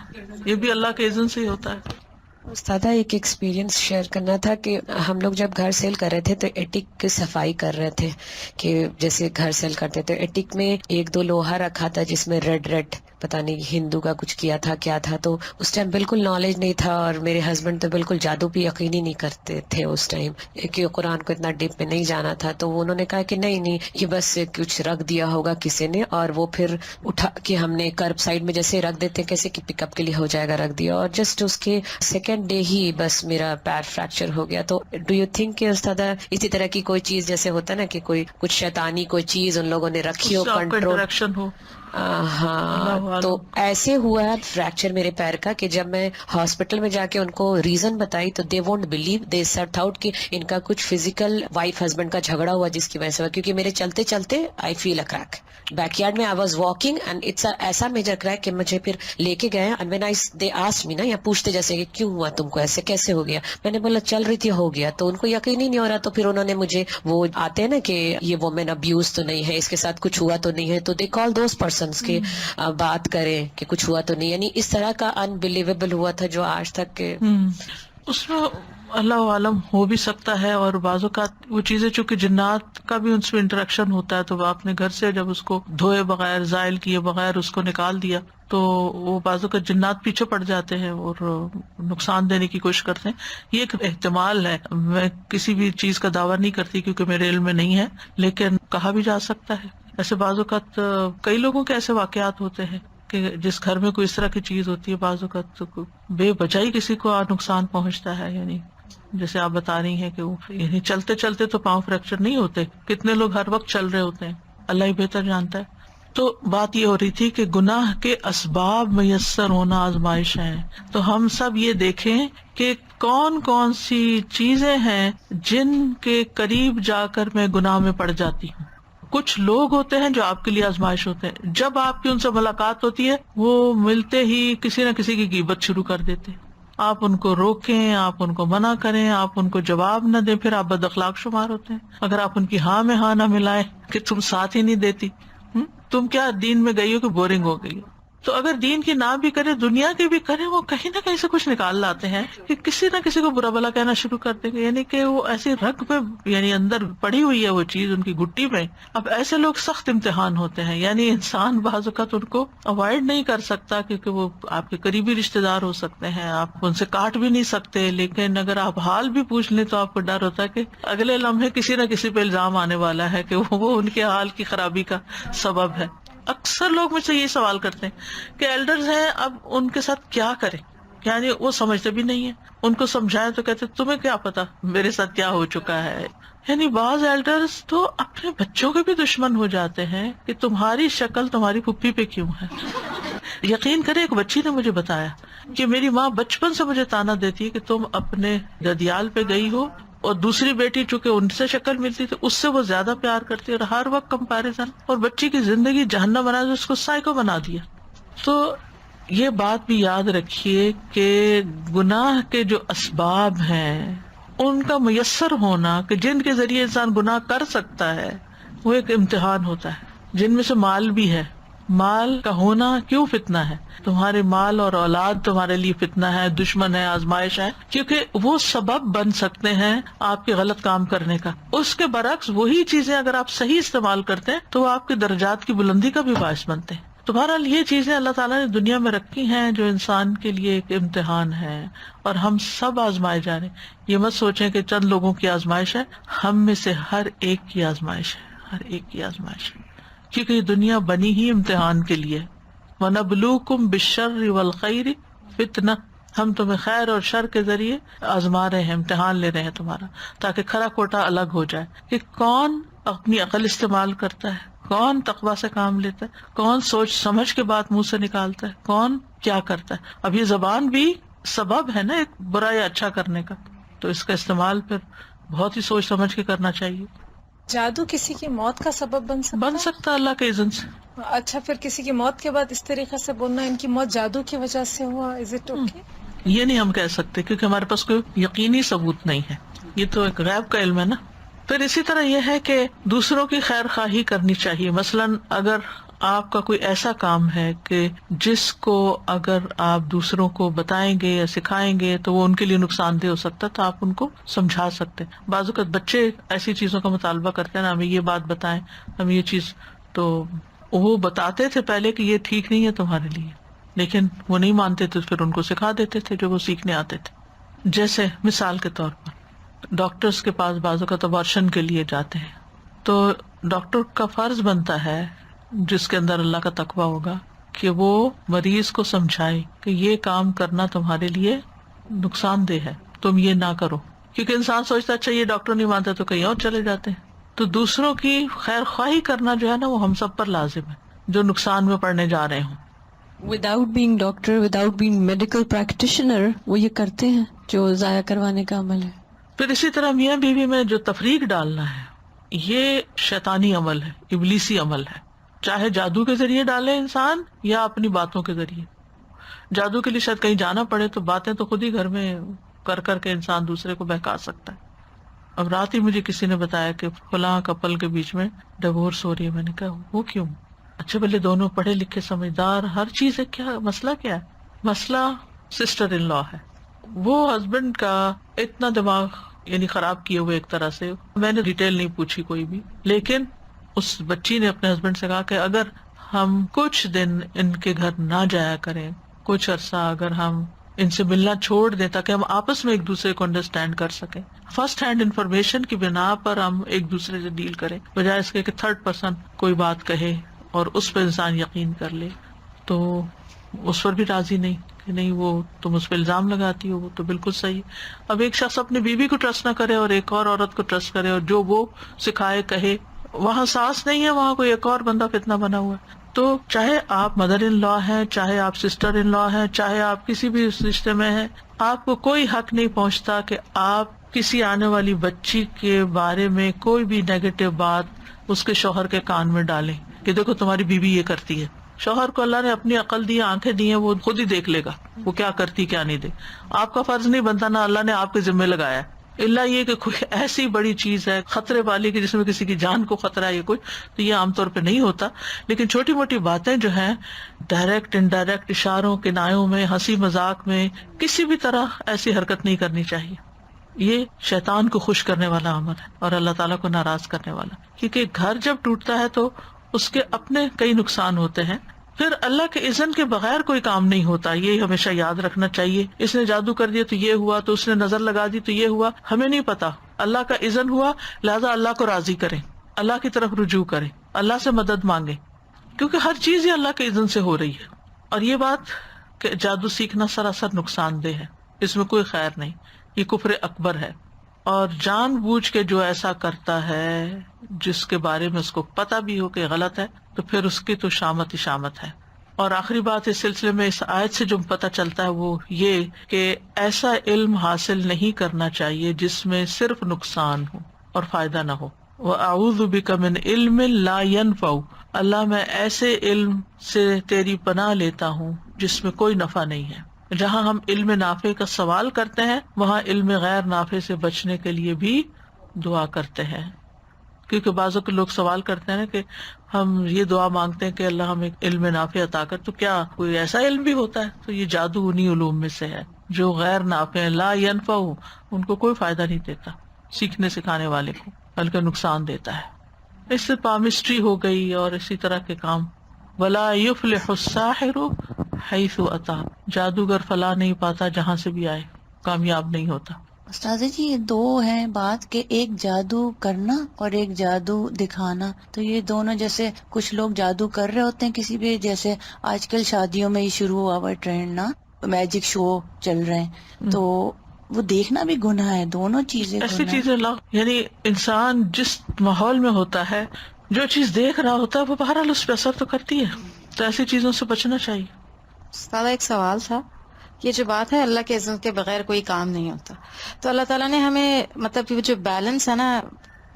یہ بھی اللہ کے اذن سے ہی ہوتا ہے. استاذہ ایک ایکسپیرینس شیئر کرنا تھا کہ ہم لوگ جب گھر سیل کر رہے تھے تو ایٹک کی صفائی کر رہے تھے کہ جیسے گھر سیل کرتے تھے، ایٹک میں ایک دو لوہا رکھا تھا جس میں ریڈ پتہ نہیں ہندو کا کچھ کیا تھا کیا تھا. تو اس ٹائم بالکل نالج نہیں تھا اور میرے ہسبینڈ تو بالکل جادو بھی یقینی نہیں کرتے تھے اس ٹائم کہ قرآن کو اتنا ڈیپ میں نہیں جانا تھا. تو انہوں نے کہا کہ نہیں یہ بس کچھ رکھ دیا ہوگا کسی نے، اور وہ پھر اٹھا کے ہم نے کرب سائڈ میں جیسے رکھ دیتے کیسے کہ پک اپ کے لیے ہو جائے گا، رکھ دیا اور جسٹ اس کے سیکنڈ ڈے ہی بس میرا پیر فریکچر ہو گیا. تو ڈو یو تھنک کہ استاد اسی طرح کی کوئی چیز جیسے ہوتا ہے نا کہ کوئی کچھ شیطانی کوئی چیز ان لوگوں نے رکھی ہو، کنٹرول انٹریکشن ہو. ہاں تو ایسے ہوا ہے فریکچر میرے پیر کا کہ جب میں ہاسپٹل میں جا کے ان کو ریزن بتائی تو they won't believe, they set out کہ ان کا کچھ فزیکل وائف ہسبینڈ کا جھگڑا ہوا جس کی وجہ سے ہوا، کیونکہ میرے چلتے چلتے I fell a crack backyard میں. I was walking and it's ایسا میجر کریک کہ مجھے پھر لے کے گئے and when they asked me نا، یا پوچھتے جیسے کہ کیوں ہوا تم کو، ایسے کیسے ہو گیا. میں نے بولا چل رہی تھی ہو گیا. تو ان کو یقین ہی نہیں ہو رہا. تو پھر انہوں نے مجھے وہ آتے ہیں نا کہ یہ وومن ابیوز تو نہیں ہے، اس کے ساتھ کچھ ہوا تو نہیں ہے، تو دے کال دوز پرسنس کے بات کریں کہ کچھ ہوا تو نہیں. یعنی اس طرح کا انبلیویبل ہوا تھا جو آج تک کے اس میں اللہ عالم ہو بھی سکتا ہے. اور بعض اوقات وہ چیزیں چونکہ جنات کا بھی ان سے انٹریکشن ہوتا ہے، تو وہ اپنے گھر سے جب اس کو دھوئے بغیر زائل کیے بغیر اس کو نکال دیا تو وہ بعض اوقات جنات پیچھے پڑ جاتے ہیں اور نقصان دینے کی کوشش کرتے ہیں. یہ ایک احتمال ہے، میں کسی بھی چیز کا دعویٰ نہیں کرتی کیونکہ میرے علم میں نہیں ہے، لیکن کہا بھی جا سکتا ہے. ایسے بعض اوقات کئی لوگوں کے ایسے واقعات ہوتے ہیں کہ جس گھر میں کوئی اس طرح کی چیز ہوتی ہے بعض اوقات بے وجہ کسی کو نقصان پہنچتا ہے. یعنی جیسے آپ بتا رہی ہیں کہ وہ یعنی چلتے چلتے تو پاؤں فریکچر نہیں ہوتے، کتنے لوگ ہر وقت چل رہے ہوتے ہیں، اللہ ہی بہتر جانتا ہے. تو بات یہ ہو رہی تھی کہ گناہ کے اسباب میسر ہونا آزمائش ہے. تو ہم سب یہ دیکھیں کہ کون کون سی چیزیں ہیں جن کے قریب جا کر میں گناہ میں پڑ جاتی ہوں. کچھ لوگ ہوتے ہیں جو آپ کے لیے آزمائش ہوتے ہیں، جب آپ کی ان سے ملاقات ہوتی ہے وہ ملتے ہی کسی نہ کسی کی غیبت شروع کر دیتے. آپ ان کو روکیں، آپ ان کو منع کریں، آپ ان کو جواب نہ دیں، پھر آپ بد اخلاق شمار ہوتے ہیں. اگر آپ ان کی ہاں میں ہاں نہ ملائیں کہ تم ساتھ ہی نہیں دیتی، تم کیا دین میں گئی ہو کہ بورنگ ہو گئی ہو. تو اگر دین کی نہ بھی کرے دنیا کی بھی کرے وہ کہیں نہ کہیں سے کچھ نکال لاتے ہیں کہ کسی نہ کسی کو برا بھلا کہنا شروع کر دیں گے، یعنی کہ وہ ایسی رگ میں یعنی اندر پڑی ہوئی ہے وہ چیز ان کی گھٹی میں. اب ایسے لوگ سخت امتحان ہوتے ہیں، یعنی انسان بعض اوقات ان کو اوائڈ نہیں کر سکتا کیونکہ وہ آپ کے قریبی رشتے دار ہو سکتے ہیں، آپ ان سے کاٹ بھی نہیں سکتے، لیکن اگر آپ حال بھی پوچھ لیں تو آپ کو ڈر ہوتا ہے کہ اگلے لمحے کسی نہ کسی پہ الزام آنے والا ہے کہ وہ ان کے حال کی خرابی کا سبب ہے. اکثر لوگ مجھ سے یہ سوال کرتے ہیں کہ ایلڈرز ہیں اب ان کے ساتھ کیا کریں، یعنی وہ سمجھتے بھی نہیں ہیں، ان کو سمجھائیں تو کہتے تمہیں کیا پتا میرے ساتھ کیا ہو چکا ہے. یعنی بعض ایلڈرز تو اپنے بچوں کے بھی دشمن ہو جاتے ہیں کہ تمہاری شکل تمہاری پھپھی پہ کیوں ہے. یقین کرے ایک بچی نے مجھے بتایا کہ میری ماں بچپن سے مجھے تانا دیتی ہے کہ تم اپنے ددیال پہ گئی ہو اور دوسری بیٹی چونکہ ان سے شکل ملتی تو اس سے وہ زیادہ پیار کرتی اور ہر وقت کمپیریزن، اور بچی کی زندگی جہنم بنا دیا، اس کو سائیکو بنا دیا. تو یہ بات بھی یاد رکھیے کہ گناہ کے جو اسباب ہیں ان کا میسر ہونا کہ جن کے ذریعے انسان گناہ کر سکتا ہے وہ ایک امتحان ہوتا ہے، جن میں سے مال بھی ہے. مال کا ہونا کیوں فتنہ ہے؟ تمہارے مال اور اولاد تمہارے لیے فتنہ ہے، دشمن ہے، آزمائش ہے، کیونکہ وہ سبب بن سکتے ہیں آپ کے غلط کام کرنے کا. اس کے برعکس وہی چیزیں اگر آپ صحیح استعمال کرتے ہیں تو وہ آپ کے درجات کی بلندی کا بھی باعث بنتے ہیں. تو بہرحال یہ چیزیں اللہ تعالیٰ نے دنیا میں رکھی ہیں جو انسان کے لیے ایک امتحان ہے، اور ہم سب آزمائے جا رہے ہیں. یہ مت سوچیں کہ چند لوگوں کی آزمائش ہے، ہم میں سے ہر ایک کی آزمائش ہے، ہر ایک کی آزمائش ہے، کیونکہ یہ دنیا بنی ہی امتحان کے لیے. وَنَبْلُوكُمْ بِالشَّرِّ وَالْخَيْرِ فِتْنَةً، ہم تمہیں خیر اور شر کے ذریعے آزما رہے ہیں، امتحان لے رہے ہیں تمہارا، تاکہ کھرا کھوٹا الگ ہو جائے کہ کون اپنی عقل استعمال کرتا ہے، کون تقویٰ سے کام لیتا ہے، کون سوچ سمجھ کے بات منہ سے نکالتا ہے، کون کیا کرتا ہے. اب یہ زبان بھی سبب ہے نا ایک برا یا اچھا کرنے کا، تو اس کا استعمال پھر بہت ہی سوچ سمجھ کے کرنا چاہیے. جادو کسی کی موت کا سبب بن سکتا ہے اللہ کے اذن سے. اچھا، پھر کسی کی موت کے بعد اس طریقے سے بولنا ان کی موت جادو کی وجہ سے ہوا، از اٹ اوکے؟ یہ نہیں ہم کہہ سکتے کیونکہ ہمارے پاس کوئی یقینی ثبوت نہیں ہے، یہ تو ایک غیب کا علم ہے نا. پھر اسی طرح یہ ہے کہ دوسروں کی خیر خواہی کرنی چاہیے. مثلاً اگر آپ کا کوئی ایسا کام ہے کہ جس کو اگر آپ دوسروں کو بتائیں گے یا سکھائیں گے تو وہ ان کے لیے نقصان دہ ہو سکتا ہے، تو آپ ان کو سمجھا سکتے ہیں. بعض اوقات بچے ایسی چیزوں کا مطالبہ کرتے ہیں نا، ہمیں یہ بات بتائیں، ہم یہ چیز، تو وہ بتاتے تھے پہلے کہ یہ ٹھیک نہیں ہے تمہارے لیے، لیکن وہ نہیں مانتے تو پھر ان کو سکھا دیتے تھے جو وہ سیکھنے آتے تھے. جیسے مثال کے طور پر ڈاکٹرز کے پاس بعض اوقات ابارشن کے لیے جاتے ہیں، تو ڈاکٹر کا فرض بنتا ہے جس کے اندر اللہ کا تقویٰ ہوگا کہ وہ مریض کو سمجھائے کہ یہ کام کرنا تمہارے لیے نقصان دہ ہے، تم یہ نہ کرو. کیونکہ انسان سوچتا اچھا یہ ڈاکٹر نہیں مانتا تو کہیں اور چلے جاتے ہیں. تو دوسروں کی خیر خواہی کرنا جو ہے نا وہ ہم سب پر لازم ہے جو نقصان میں پڑنے جا رہے ہوں. Without being doctor, without being medical practitioner وہ یہ کرتے ہیں جو ضائع کروانے کا عمل ہے. پھر اسی طرح میاں بیوی میں جو تفریق ڈالنا ہے یہ شیطانی عمل ہے، ابلیسی عمل ہے، چاہے جادو کے ذریعے ڈالے انسان یا اپنی باتوں کے ذریعے. جادو کے لیے شاید کہیں جانا پڑے تو باتیں تو خود ہی گھر میں کر کر کے انسان دوسرے کو بہکا سکتا ہے. اب رات ہی مجھے کسی نے بتایا کہ فلاں کپل کے بیچ میں ڈیورس ہو رہی ہے. میں نے کہا وہ کیوں؟ اچھا بھلے دونوں پڑھے لکھے سمجھدار ہر چیز ہے، کیا مسئلہ کیا ہے؟ مسئلہ سسٹر ان لا ہے. وہ ہسبینڈ کا اتنا دماغ یعنی خراب کیے ہوئے ایک طرح سے، میں نے ڈیٹیل نہیں پوچھی کوئی بھی، لیکن اس بچی نے اپنے ہسبینڈ سے کہا کہ اگر ہم کچھ دن ان کے گھر نہ جایا کریں، کچھ عرصہ اگر ہم ان سے ملنا چھوڑ دیں تاکہ ہم آپس میں ایک دوسرے کو انڈرسٹینڈ کر سکیں، فرسٹ ہینڈ انفارمیشن کی بنا پر ہم ایک دوسرے سے ڈیل کریں بجائے اس کے کہ تھرڈ پرسن کوئی بات کہے اور اس پہ انسان یقین کر لے. تو اس پر بھی راضی نہیں کہ نہیں وہ تم اس پہ الزام لگاتی ہو، وہ تو بالکل صحیح. اب ایک شخص اپنی بیوی کو ٹرسٹ نہ کرے اور ایک اور عورت کو ٹرسٹ کرے اور جو وہ سکھائے کہے، وہاں ساس نہیں ہے، وہاں کوئی ایک اور بندہ فتنہ بنا ہوا ہے. تو چاہے آپ مدر ان لا ہیں، چاہے آپ سسٹر ان لا ہیں، چاہے آپ کسی بھی رشتے میں ہیں، آپ کو کوئی حق نہیں پہنچتا کہ آپ کسی آنے والی بچی کے بارے میں کوئی بھی نیگیٹو بات اس کے شوہر کے کان میں ڈالیں کہ دیکھو تمہاری بیوی یہ کرتی ہے. شوہر کو اللہ نے اپنی عقل دی، آنکھیں دی ہیں، وہ خود ہی دیکھ لے گا وہ کیا کرتی کیا نہیں دے. آپ کا فرض نہیں بنتا، نہ اللہ نے آپ کے ذمہ لگایا. الا یہ کہ کوئی ایسی بڑی چیز ہے خطرے والی کہ جس میں کسی کی جان کو خطرہ ہے یا کوئی، تو یہ عام طور پہ نہیں ہوتا. لیکن چھوٹی موٹی باتیں جو ہیں ڈائریکٹ انڈائریکٹ اشاروں کنایوں میں ہنسی مذاق میں کسی بھی طرح ایسی حرکت نہیں کرنی چاہیے. یہ شیطان کو خوش کرنے والا عمل ہے اور اللہ تعالیٰ کو ناراض کرنے والا، کیونکہ گھر جب ٹوٹتا ہے تو اس کے اپنے کئی نقصان ہوتے ہیں. پھر اللہ کے اذن کے بغیر کوئی کام نہیں ہوتا، یہ ہمیشہ یاد رکھنا چاہیے. اس نے جادو کر دیا تو یہ ہوا، تو اس نے نظر لگا دی تو یہ ہوا، ہمیں نہیں پتا. اللہ کا اذن ہوا، لہذا اللہ کو راضی کریں، اللہ کی طرف رجوع کریں، اللہ سے مدد مانگیں، کیونکہ ہر چیز یہ اللہ کے اذن سے ہو رہی ہے. اور یہ بات کہ جادو سیکھنا سراسر نقصان دہ ہے، اس میں کوئی خیر نہیں، یہ کفر اکبر ہے. اور جان بوجھ کے جو ایسا کرتا ہے جس کے بارے میں اس کو پتا بھی ہو کہ غلط ہے، تو پھر اس کی تو شامت ہی شامت ہے. اور آخری بات اس سلسلے میں اس آیت سے جو پتہ چلتا ہے وہ یہ کہ ایسا علم حاصل نہیں کرنا چاہیے جس میں صرف نقصان ہو اور فائدہ نہ ہو. وَأَعُوذُ بِكَ مِنْ عِلْمٍ لَا يَنْفَعُ، اللہ میں ایسے علم سے تیری پناہ لیتا ہوں جس میں کوئی نفع نہیں ہے. جہاں ہم علم نافع کا سوال کرتے ہیں وہاں علم غیر نافع سے بچنے کے لیے بھی دعا کرتے ہیں. کیونکہ بعضوں کے لوگ سوال کرتے ہیں نا کہ ہم یہ دعا مانگتے ہیں کہ اللہ ہمیں علم نافع عطا کر، تو کیا کوئی ایسا علم بھی ہوتا ہے؟ تو یہ جادو انہی علوم میں سے ہے جو غیر نافع ہیں، لا ينفع، ان کو کوئی فائدہ نہیں دیتا سیکھنے سکھانے والے کو، بلکہ نقصان دیتا ہے. اس سے پامسٹری ہو گئی اور اسی طرح کے کام. ولا يفلح الساحر حیث اتی، جادوگر فلاح نہیں پاتا جہاں سے بھی آئے، کامیاب نہیں ہوتا. استاذہ جی یہ دو ہیں بات کہ ایک جادو کرنا اور ایک جادو دکھانا، تو یہ دونوں جیسے کچھ لوگ جادو کر رہے ہوتے ہیں کسی بھی، جیسے آج کل شادیوں میں یہ شروع ہوا ہوا ٹرینڈ نا، میجک شو چل رہے ہیں، تو وہ دیکھنا بھی گناہ ہے. دونوں چیزیں ایسی چیزیں یعنی انسان جس ماحول میں ہوتا ہے جو چیز دیکھ رہا ہوتا ہے وہ بہرحال اس پہ اثر تو کرتی ہے، تو ایسی چیزوں سے بچنا چاہیے. استاد ایک سوال تھا، یہ جو بات ہے اللہ کے اذن کے بغیر کوئی کام نہیں ہوتا، تو اللہ تعالیٰ نے ہمیں مطلب جو بیلنس ہے نا،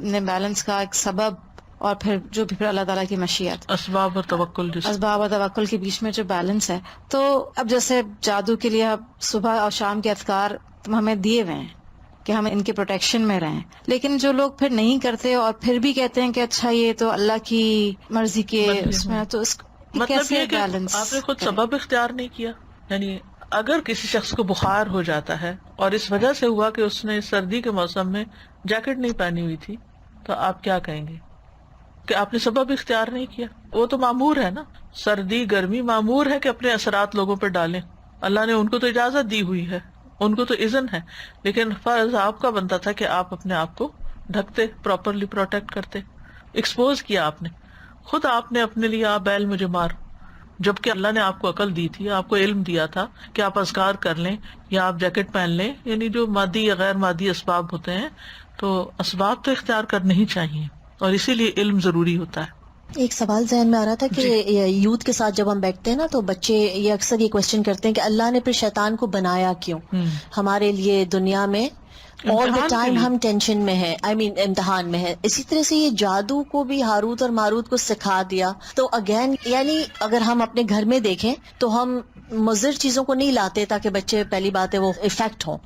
بیلنس کا ایک سبب اور پھر جو بھی پھر اللہ تعالیٰ کی مشیت، اسباب اور توکل، اسباب اور توکل کے بیچ میں جو بیلنس ہے. تو اب جیسے جادو کے لیے اب صبح اور شام کے اذکار ہمیں دیے ہوئے ہیں کہ ہم ان کے پروٹیکشن میں رہیں، لیکن جو لوگ پھر نہیں کرتے اور پھر بھی کہتے ہیں کہ اچھا یہ تو اللہ کی مرضی کے اس میں، تو اس مطلب یہ کہ آپ نے خود سبب اختیار نہیں کیا. یعنی اگر کسی شخص کو بخار ہو جاتا ہے اور اس وجہ سے ہوا کہ اس نے سردی کے موسم میں جیکٹ نہیں پہنی ہوئی تھی، تو آپ کیا کہیں گے کہ آپ نے سبب اختیار نہیں کیا؟ وہ تو معمور ہے نا، سردی گرمی معمور ہے کہ اپنے اثرات لوگوں پہ ڈالیں. اللہ نے ان کو تو اجازت دی ہوئی ہے، ان کو تو اذن ہے، لیکن فرض آپ کا بنتا تھا کہ آپ اپنے آپ کو ڈھکتے، پراپرلی پروٹیکٹ کرتے. ایکسپوز کیا آپ نے خود، آپ نے اپنے لیے آپ بیل مجھے مار، جبکہ اللہ نے آپ کو عقل دی تھی، آپ کو علم دیا تھا کہ آپ اذکار کر لیں یا آپ جیکٹ پہن لیں. یعنی جو مادی یا غیر مادی اسباب ہوتے ہیں تو اسباب تو اختیار کرنے ہی چاہیے، اور اسی لیے علم ضروری ہوتا ہے. ایک سوال ذہن میں آ رہا تھا کہ یوتھ کے ساتھ جب ہم بیٹھتے ہیں نا تو بچے یہ اکثر یہ کوشچن کرتے ہیں کہ اللہ نے پھر شیطان کو بنایا کیوں ہمارے لیے دنیا میں، آل دا ٹائم ہم ٹینشن میں ہیں، امتحان میں ہے. اسی طرح سے یہ جادو کو بھی ہاروت اور ماروت کو سکھا دیا. تو اگین یعنی اگر ہم اپنے گھر میں دیکھیں تو ہم مضر چیزوں کو نہیں لاتے تاکہ بچے پہلی بات ہے وہ افیکٹ ہوں،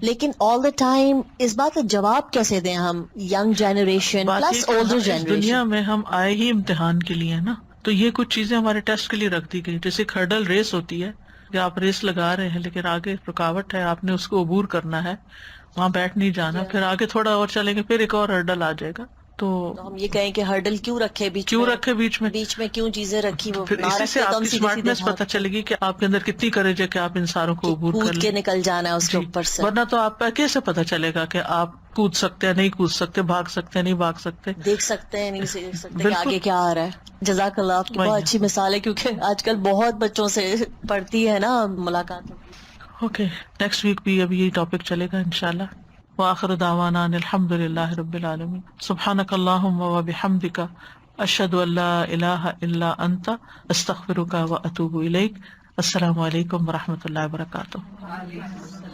لیکن آل دا ٹائم اس بات کا جواب کیسے دیں ہم young generation plus older generation? دنیا میں ہم آئے ہی امتحان کے لیے نا، تو یہ کچھ چیزیں ہمارے ٹیسٹ کے لیے رکھ دی گئی. جیسے ایک ہرڈل ریس ہوتی ہے کہ آپ ریس لگا رہے ہیں لیکن آگے رکاوٹ ہے، آپ نے اس کو عبور کرنا ہے، وہاں بیٹھ نہیں جانا، پھر آگے تھوڑا اور چلیں گے پھر ایک اور ہرڈل آ جائے گا. تو ہم یہ کہیں کہ ہرڈل کیوں رکھے بیچ میں کیوں چیزیں رکھی، وہ اسی سے آپ کی اسمارٹنیس پتہ چلے گی کہ آپ کے اندر کتنی کریج ہے کہ آپ ان ساروں کو عبور کر کے نکل جانا ہے اس کے اوپر سے. ورنہ تو آپ کیسے پتہ چلے گا کہ آپ کود سکتے ہیں نہیں کود سکتے، بھاگ سکتے ہیں نہیں بھاگ سکتے، دیکھ سکتے ہیں نہیں دیکھ سکتے کہ آگے کیا آ رہا ہے. جزاک اللہ، آپ کی بہت اچھی مثال ہے، کیونکہ آج کل بہت بچوں سے پڑتی ہے نا ملاقات. اوکے، نیکسٹ ویک بھی ابھی یہی ٹاپک چلے گا انشاءاللہ. وآخر دعوانا ان الحمد للہ رب العالمین. سبحانک اللہم وبحمدک، اشہد ان لا الہ الا انت، استغفرک واتوب الیک. السلام علیکم ورحمۃ اللہ وبرکاتہ.